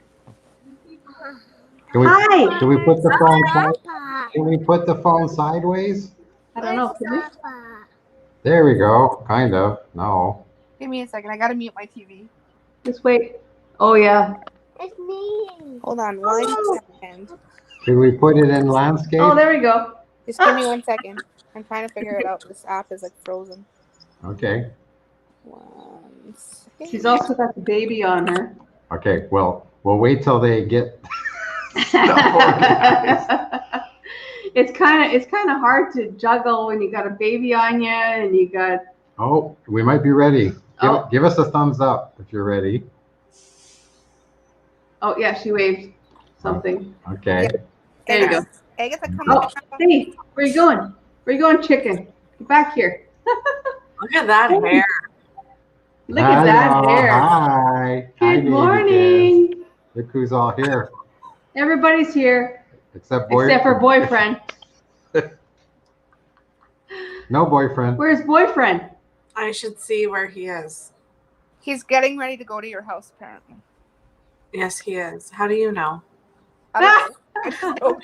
Hi. Can we put the phone? Can we put the phone sideways? I don't know. Can we? There we go. Kind of. No. Give me a second. I gotta mute my TV. Just wait. Oh yeah. It's me. Hold on 1 second. Can we put it in landscape? Oh, there we go. Just give me 1 second. I'm trying to figure it out. This app is like frozen. Okay. 1 second. She's also got the baby on her. Okay. Well, we'll wait till they get. It's kind of hard to juggle when you got a baby on you and you got. Oh, we might be ready. Give us a thumbs up if you're ready. Oh yeah, she waved something. Okay. There you go. Agatha, come Oh, on. hey, where you going? Where you going, chicken? Get back here. Look at that hair. Look at that Hello, hair. Hi. Hi, Good baby morning. kids. Look who's all here. Everybody's here Except for boyfriend. No boyfriend. Where's boyfriend? I should see where he is. He's getting ready to go to your house, apparently. Yes, he is. How do you know? I don't know.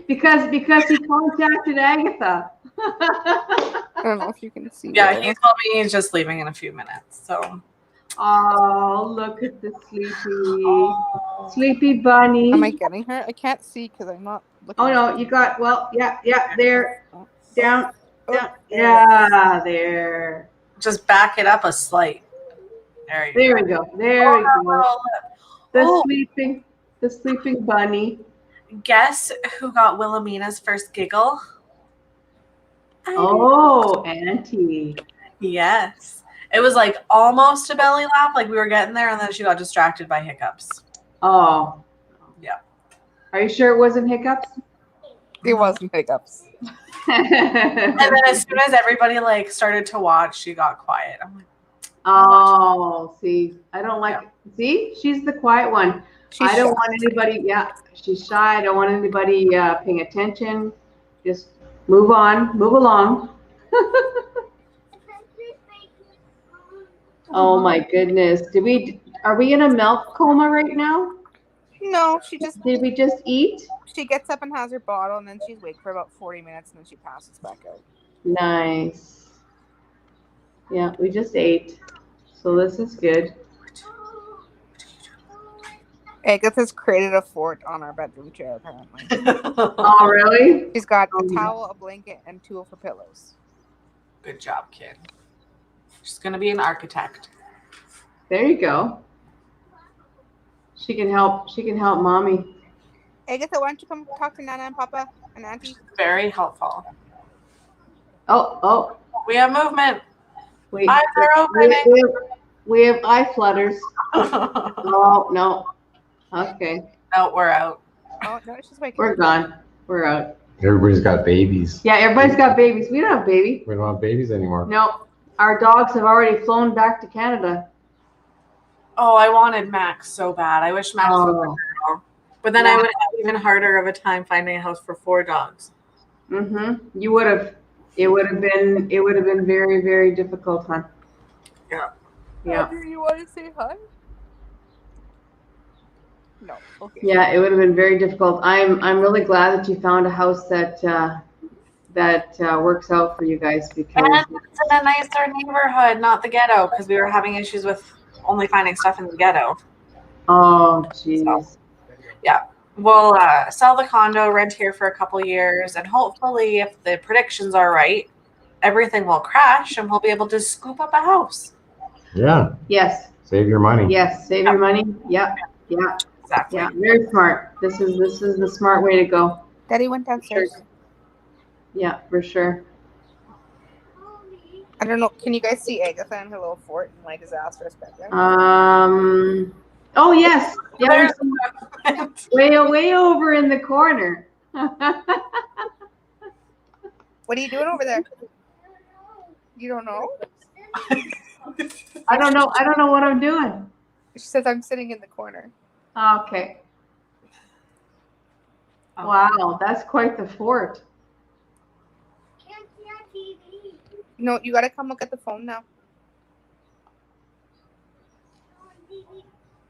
Because he contacted Agatha. I don't know if you can see. Yeah, that. he told me he's just leaving in a few minutes. So. Oh, look at the sleepy bunny. Am I getting her? I can't see because I'm not looking. Oh no, you got there. Down. Oh, Yeah, there. Just back it up a slight. There you There go. we go. There we go. Oh. The sleeping bunny. Guess who got Wilhelmina's first giggle? Oh, Auntie. Yes. It was like almost a belly laugh, like we were getting there, and then she got distracted by hiccups. Oh. Yeah. Are you sure it wasn't hiccups? It wasn't hiccups. And then as soon as everybody like started to watch, she got quiet. I'm like, Oh, see, I don't like. See, she's the quiet one. She's I don't shy. want anybody. Yeah, she's shy. I don't want anybody paying attention. Just move on, move along. Oh my goodness. Are we in a milk coma right now? No, Did we just eat? she gets up and has her bottle, and then she's awake for about 40 minutes, and then she passes back out. Nice. Yeah, we just ate. So this is good. Agatha's created a fort on our bedroom chair, apparently. Oh, really? She's got Oh, a towel, a blanket, and 2 of her pillows. Good job, kid. She's gonna be an architect. There you go. She can help mommy. Agatha, why don't you come talk to Nana and Papa and Auntie? Very helpful. Oh, We have movement. we Eyes are opening. we have eye flutters. Oh, no. Okay. No, we're out. Oh, no, she's waking. We're gone. We're out. Everybody's got babies. Yeah, everybody's got babies. We don't have baby. We don't have babies anymore. No. Our dogs have already flown back to Canada. Oh, I wanted Max so bad. I wish Max was a girl. But then I would have even harder of a time finding a house for 4 dogs. Mm-hmm. You would have. It would have been very, very difficult, huh? Yeah. Yeah. Do you want to say hi? No. Okay. Yeah, it would have been very difficult. I'm really glad that you found a house that works out for you guys, because And it's in a nicer neighborhood, not the ghetto, because we were having issues with only finding stuff in the ghetto. oh jeez. We'll sell the condo, rent here for a couple years, and hopefully, if the predictions are right, everything will crash and we'll be able to scoop up a house. Yeah. Yes. Save your money. Yes. Save your money. Yep. Yeah. Exactly. Yeah. Very smart. This is the smart way to go. Daddy went downstairs. Yeah, for sure. I don't know. Can you guys see Agatha in her little fort in like disastrous bedroom? Oh yes. Yeah. Way over in the corner. What are you doing over there? You don't know? I don't know what I'm doing. She says I'm sitting in the corner. Okay. Oh. Wow, that's quite the fort. No, you gotta come look at the phone now.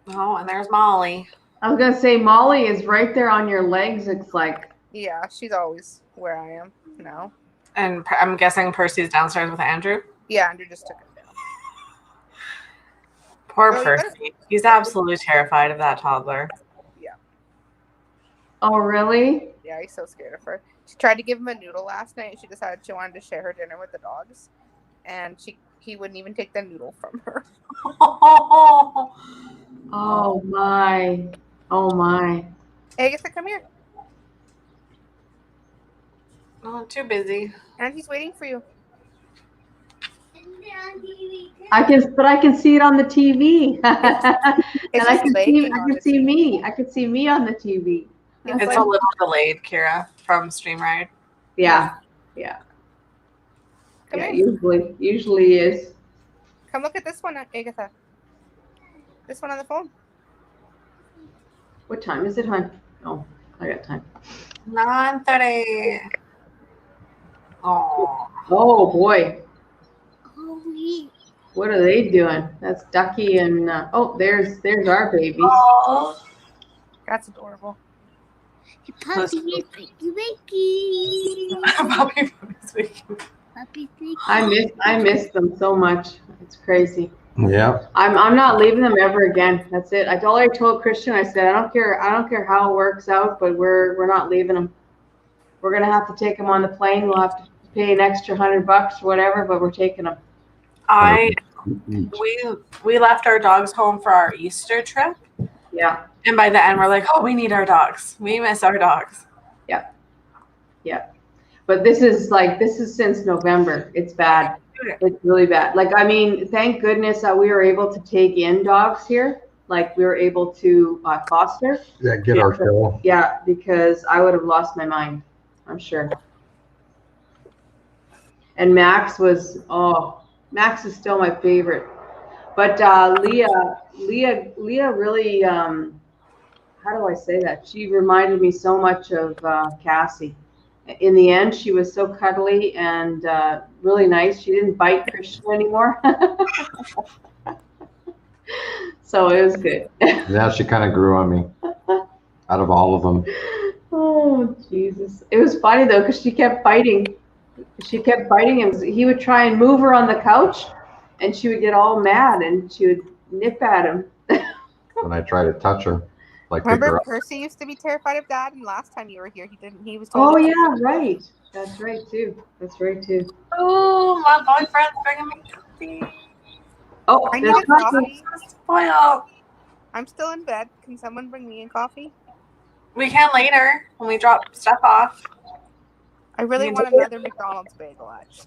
Oh, and there's Molly. I was gonna say Molly is right there on your legs. It's like, Yeah, she's always where I am now. And I'm guessing Percy's downstairs with Andrew. Yeah, Andrew just took it down. Poor Oh, you Percy. He's absolutely terrified of that toddler. oh really? Yeah, he's so scared of her. She tried to give him a noodle last night, and she decided she wanted to share her dinner with the dogs, and he wouldn't even take the noodle from her. Oh my. Oh my. Agatha, come here. Oh, too busy. Auntie's waiting for you. I can see it on the TV. And It's I just can lagging on the see TV. me. I could see me on the TV. It's It's like- a little delayed, Kira, from StreamRide. Yeah. Come Yeah, here. usually is. Come look at this one, Agatha. This one on the phone. What time is it, hon? Oh, I got time. 9:30. Oh. Oh boy. Holy. What are they doing? That's Ducky and oh, there's our babies. Oh. That's adorable. Puppy is wakey. Puppy this week. Puppy wakey. I miss them so much. It's crazy. Yeah. I'm not leaving them ever again. That's it. I told Christian, I said, I don't care how it works out, but we're not leaving them. We're gonna have to take them on the plane. We'll have to pay an extra $100 or whatever, but we're taking them. We left our dogs home for our Easter trip, Yeah. and by the end we're like, oh, we need our dogs. We miss our dogs. But this is since November. It's bad. It's really bad. Like, I mean, thank goodness that we were able to take in dogs here. Like, we were able to foster. Yeah, get our fill. Yeah, because I would have lost my mind, I'm sure. And Max is still my favorite. But Leah really, how do I say that? She reminded me so much of Cassie. In the end, she was so cuddly and really nice. She didn't bite Christian anymore. So it was good. Yeah, she kind of grew on me out of all of them. Oh, Jesus. It was funny, though, because she kept biting. She kept biting him. He would try and move her on the couch, and she would get all mad, and she would nip at him. When I tried to touch her, like pick her Remember up. Percy used to be terrified of Dad, and last time you were here, he didn't. He was Oh, totally yeah, right. That's right, too. That's right, too. Oh, my boyfriend's bringing me coffee. Oh, I there's need a coffee. coffee. Spoiled. I'm still in bed. Can someone bring me a coffee? We can later when we drop stuff off. I really You want do it. another McDonald's bagel, actually.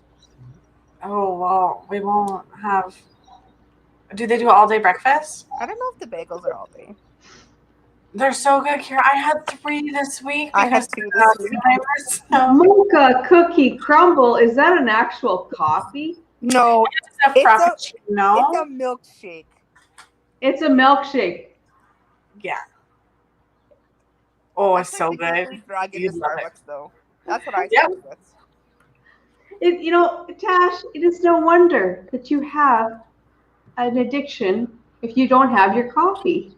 Oh, well, we won't have. Do they do all day breakfast? I don't know if the bagels are all day. They're so good, Kira. I had 3 this week. I had because 2 of this week. Alzheimer's, so- Mocha cookie crumble. Is that an actual coffee? No, It's a frappuccino. it's a milkshake. It's a milkshake. Yeah. Oh, That's it's so like the good. gateway drug in You'd the love it. Starbucks, though. That's what I Yep. started with. You know, Tash, it is no wonder that you have an addiction if you don't have your coffee.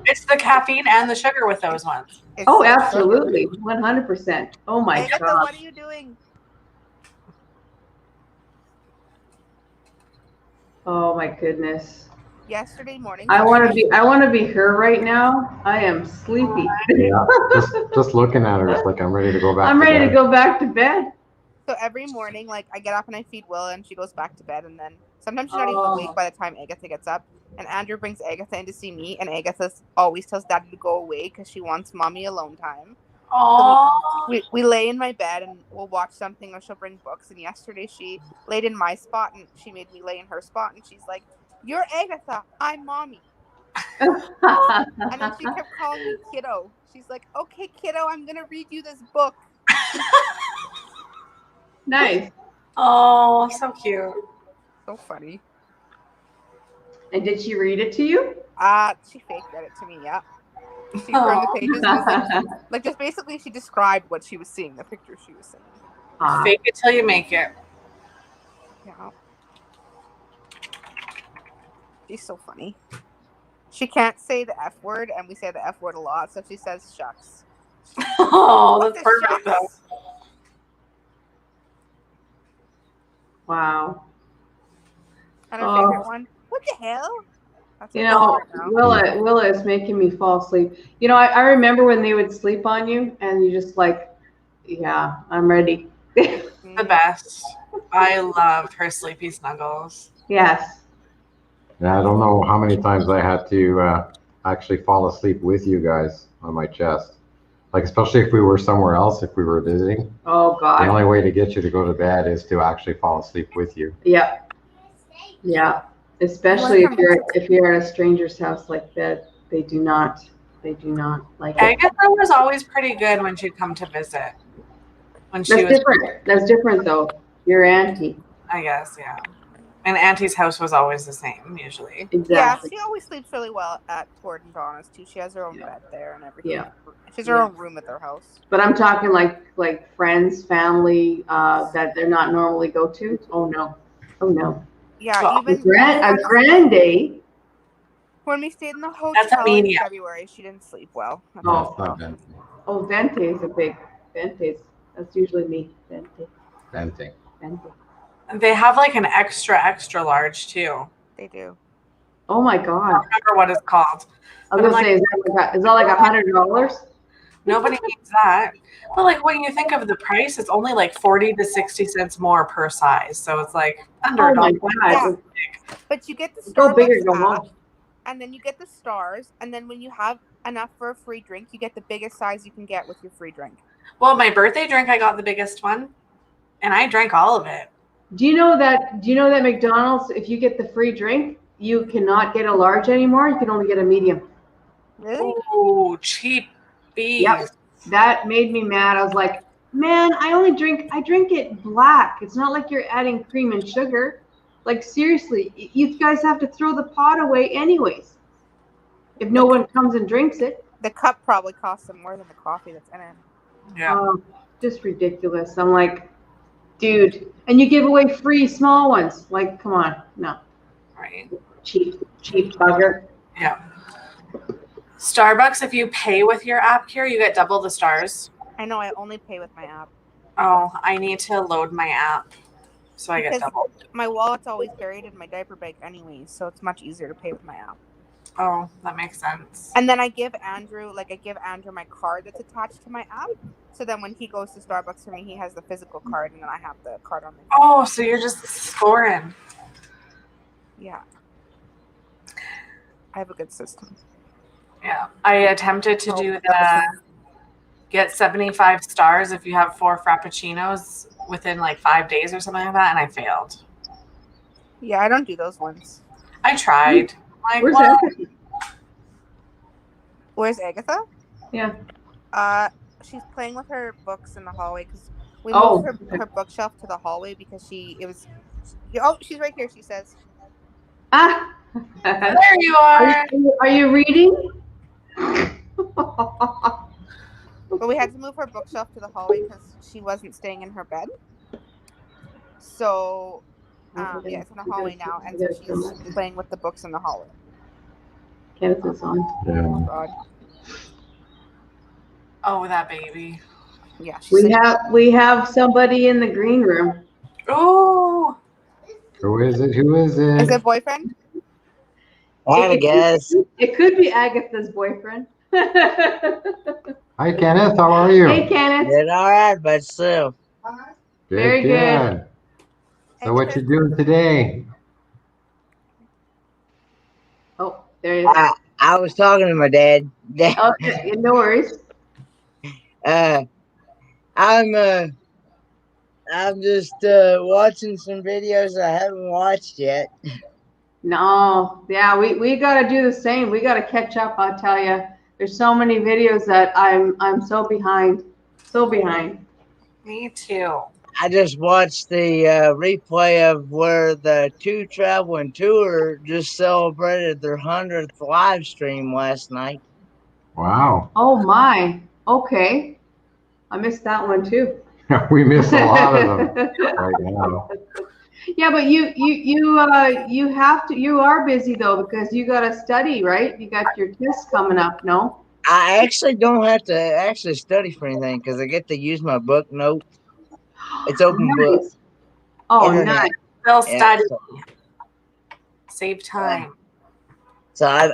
It's the caffeine and the sugar with those ones. It's Oh, so good. absolutely. 100%. Oh, my Agatha, God. what are you doing? Oh, my goodness. Yesterday morning. I want to be her right now. I am sleepy. Yeah, just looking at her, it's like I'm ready to go back. I'm ready to bed. go back to bed. So every morning, like, I get up and I feed Will, and she goes back to bed, and then sometimes she's not even Oh. awake by the time Agatha gets up. And Andrew brings Agatha in to see me, and Agatha always tells Daddy to go away because she wants mommy alone time. Oh, We lay in my bed and we'll watch something, or she'll bring books. And yesterday she laid in my spot and she made me lay in her spot, and she's like, "You're Agatha, I'm mommy." And then she kept calling me kiddo. She's like, "Okay, kiddo, I'm gonna read you this book." Nice. oh, so cute. So funny. And did she read it to you? She fake read it to me, yeah. She turned the pages and was like just basically she described what she was seeing, the picture she was seeing. Ah. Fake it till you make it. Yeah. She's so funny. She can't say the F word, and we say the F word a lot, so she says shucks. Oh, What that's the perfect though. shucks? Wow. And her Oh. favorite one, what the hell? That's You her know, favorite right now. Willa is making me fall asleep. You know, I remember when they would sleep on you and you just like, yeah, I'm ready. The best. I loved her sleepy snuggles. Yes. Yeah, I don't know how many times I had to actually fall asleep with you guys on my chest. Like, especially if we were somewhere else, if we were visiting. Oh, The God. only way to get you to go to bed is to actually fall asleep with you. Yeah. Yeah. Especially if you're at a stranger's house like that, they do not like it. Agatha was always pretty good when she'd come to visit. When she That's was, different. That's different though. Your auntie. I guess, yeah. And Auntie's house was always the same, usually. Exactly. Yeah, she always sleeps really well at Ford and Donna's too. She has her own bed there and everything. Yeah. She has her own room at their house. But I'm talking like friends, family that they're not normally go to. Oh no. Oh no. Yeah, Well, even A grande. when we stayed in the That's a hotel in mania. February, she didn't sleep well. Oh. That's not venting. Oh, Vente is a big Vente's. That's usually me. Vente. Venting. Vente. They have like an extra large too. They do. Oh my I God. don't remember what it's called. I was gonna say, is that like $100? Nobody needs that. But like when you think of the price, it's only like 40 to 60 cents more per size. So it's like under Oh a my dollar. God. But you get the Go big or go Starbucks home. app, and then you get the stars, and then when you have enough for a free drink, you get the biggest size you can get with your free drink. Well, my birthday drink, I got the biggest one, and I drank all of it. Do you know that McDonald's, if you get the free drink, you cannot get a large anymore. You can only get a medium. Really? Oh, cheap beef. Yep. That made me mad. I was like, man, I drink it black. It's not like you're adding cream and sugar. Like seriously, you guys have to throw the pot away anyways. If no one comes and drinks it. The cup probably costs them more than the coffee that's in it. Yeah. Just ridiculous. I'm like, dude, and you give away free small ones. Like, come on, no, Right. cheap bugger. Yeah. Starbucks, if you pay with your app here, you get double the stars. I know, I only pay with my app. Oh, I need to load my app so I get Because double. my wallet's always buried in my diaper bag anyways, so it's much easier to pay with my app. Oh, that makes sense. And then I give Andrew my card that's attached to my app. So then when he goes to Starbucks for me, he has the physical card, and then I have the card on my phone. Oh, so you're just scoring. Yeah. I have a good system. Yeah. I attempted to do the get 75 stars if you have 4 frappuccinos within like 5 days or something like that, and I failed. Yeah, I don't do those ones. I tried. Like, Where's well, Agatha? Where's Agatha? Yeah. She's playing with her books in the hallway because we Oh, moved okay. her bookshelf to the hallway because she's right here, she says. Ah. there you are. Are you reading? But we had to move her bookshelf to the hallway because she wasn't staying in her bed. So, yeah, it's in the hallway now, and so she's playing with the books in the hallway. Candace's on. Yeah. Oh God. Oh, that baby. Yeah. She's We have somebody in the green room. Oh. Who is it? Who is it? Is it boyfriend? Hi, guys. It could be Agatha's boyfriend. Hi, Kenneth. How are you? Hey, Kenneth. Did all right, but still. Very good. So what you doing today? Oh, there he is. I was talking to my dad. Okay, no worries. I'm just watching some videos I haven't watched yet. No, yeah, we got to do the same. We got to catch up. I'll tell you. There's so many videos that I'm so behind. So behind. Me too. I just watched the replay of where the Two Traveling Tour just celebrated their 100th live stream last night. Wow. Oh my. Okay. I missed that one too. We miss a lot of them right now. Yeah, but you have to. You are busy though because you got to study, right? You got your tests coming up, no? I actually don't have to actually study for anything because I get to use my book note. It's open book. Nice. Oh, Internet. nice. They'll Yeah, study. so- Save time. So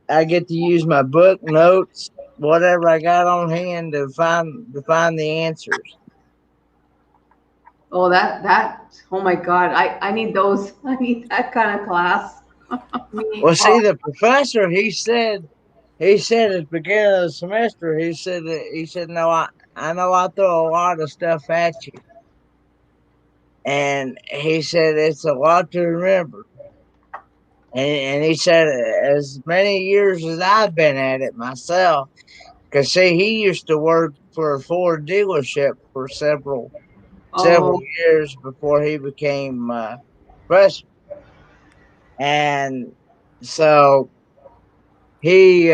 I get to use my book notes, whatever I got on hand to find the answers. Oh, oh my God. I need those. I need that kind of class. Well, see, the professor he said at the beginning of the semester he said no, I know I throw a lot of stuff at you, and he said it's a lot to remember. And he said, as many years as I've been at it myself, because see, he used to work for a Ford dealership for several years before he became professor. And so he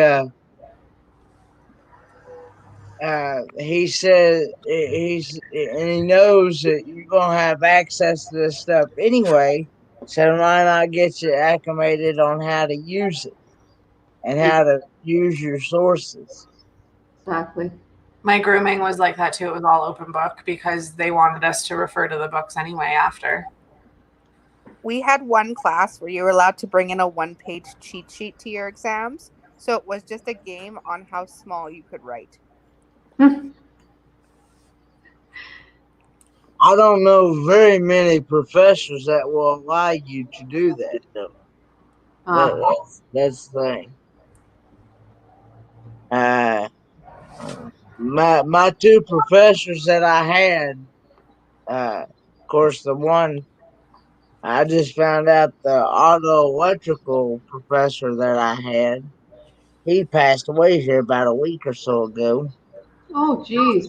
said he knows that you're gonna have access to this stuff anyway. So why not get you acclimated on how to use it and how to use your sources? Exactly. My grooming was like that too. It was all open book because they wanted us to refer to the books anyway after. We had one class where you were allowed to bring in a 1-page cheat sheet to your exams. So it was just a game on how small you could write. I don't know very many professors that will allow you to do that, though. That's the thing. My two professors that I had, of course, the one I just found out, the auto electrical professor that I had, he passed away here about a week or so ago. Oh, geez.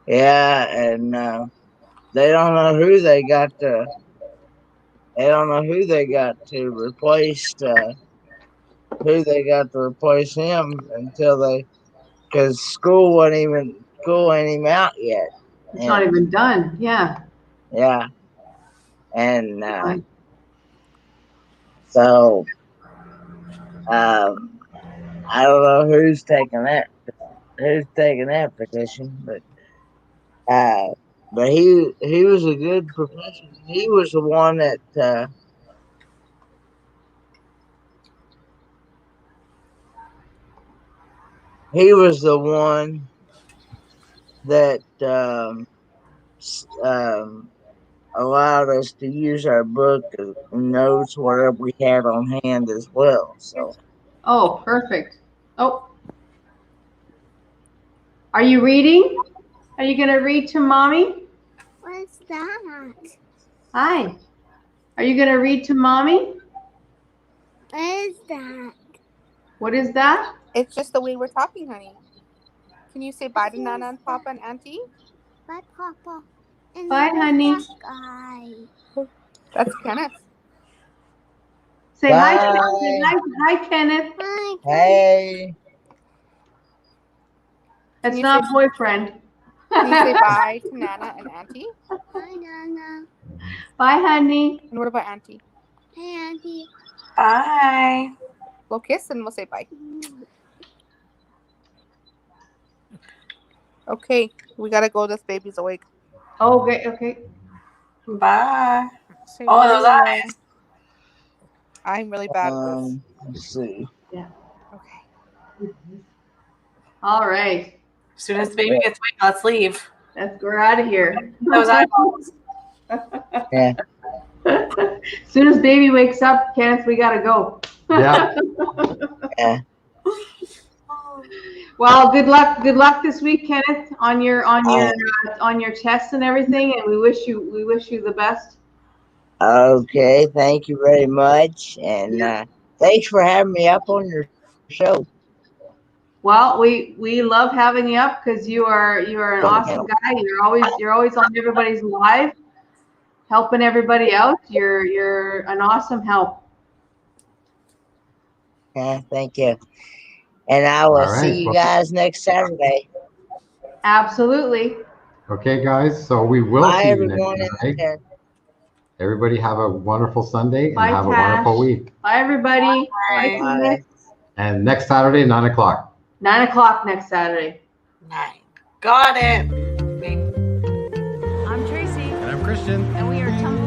Yeah, and they don't know who they got to they don't know who they got to replace him until because school ain't even out yet. It's not even done. Yeah. Yeah. And so I don't know who's taking that position, but he was a good professional. He was the one that allowed us to use our book and notes, whatever we had on hand as well. So, Oh, perfect. Oh, are you reading? Are you gonna read to mommy? What's that? Hi. Are you gonna read to mommy? What is that? What is that? It's just the way we're talking, honey. Can you say bye to Nana and Papa and Auntie? Bye, Papa. And Bye, who's honey. that guy? That's Kenneth. Say hi. bye. Hi, Kenneth. Hi, Hey, That's you not say- boyfriend. Can you say bye to Nana and Auntie? Hi, Nana. Bye, honey. And what about Auntie? Hey, Auntie. Bye. We'll kiss and we'll say bye. Okay, we gotta go. This baby's awake. Oh, okay. Bye. Say Oh, bye, those Willow. eyes. I'm really bad at this. let's see. Okay. All right. As soon as the baby gets awake, let's leave. We're out of here. Those eyeballs. Yeah. As soon as baby wakes up, Kenneth, we gotta go. Yeah. Yeah. Well, good luck this week, Kenneth, on your tests and everything, and we wish you the best. Okay. Thank you very much, and thanks for having me up on your show. Well, we love having you up because you are an awesome guy. You're always on everybody's live, helping everybody out. You're an awesome help. Yeah. Thank you. And I will All right. see you guys next Saturday. Absolutely. Okay, guys. So we will Bye, see you everyone. next Saturday. Everybody have a wonderful Sunday and Bye, have a Tash. wonderful week. Bye, everybody. Bye. Bye, Kenneth. And next Saturday, 9 o'clock. 9 o'clock next Saturday. 9. Got it. I'm Tracy, And I'm Christian. and we are Tumbleweed.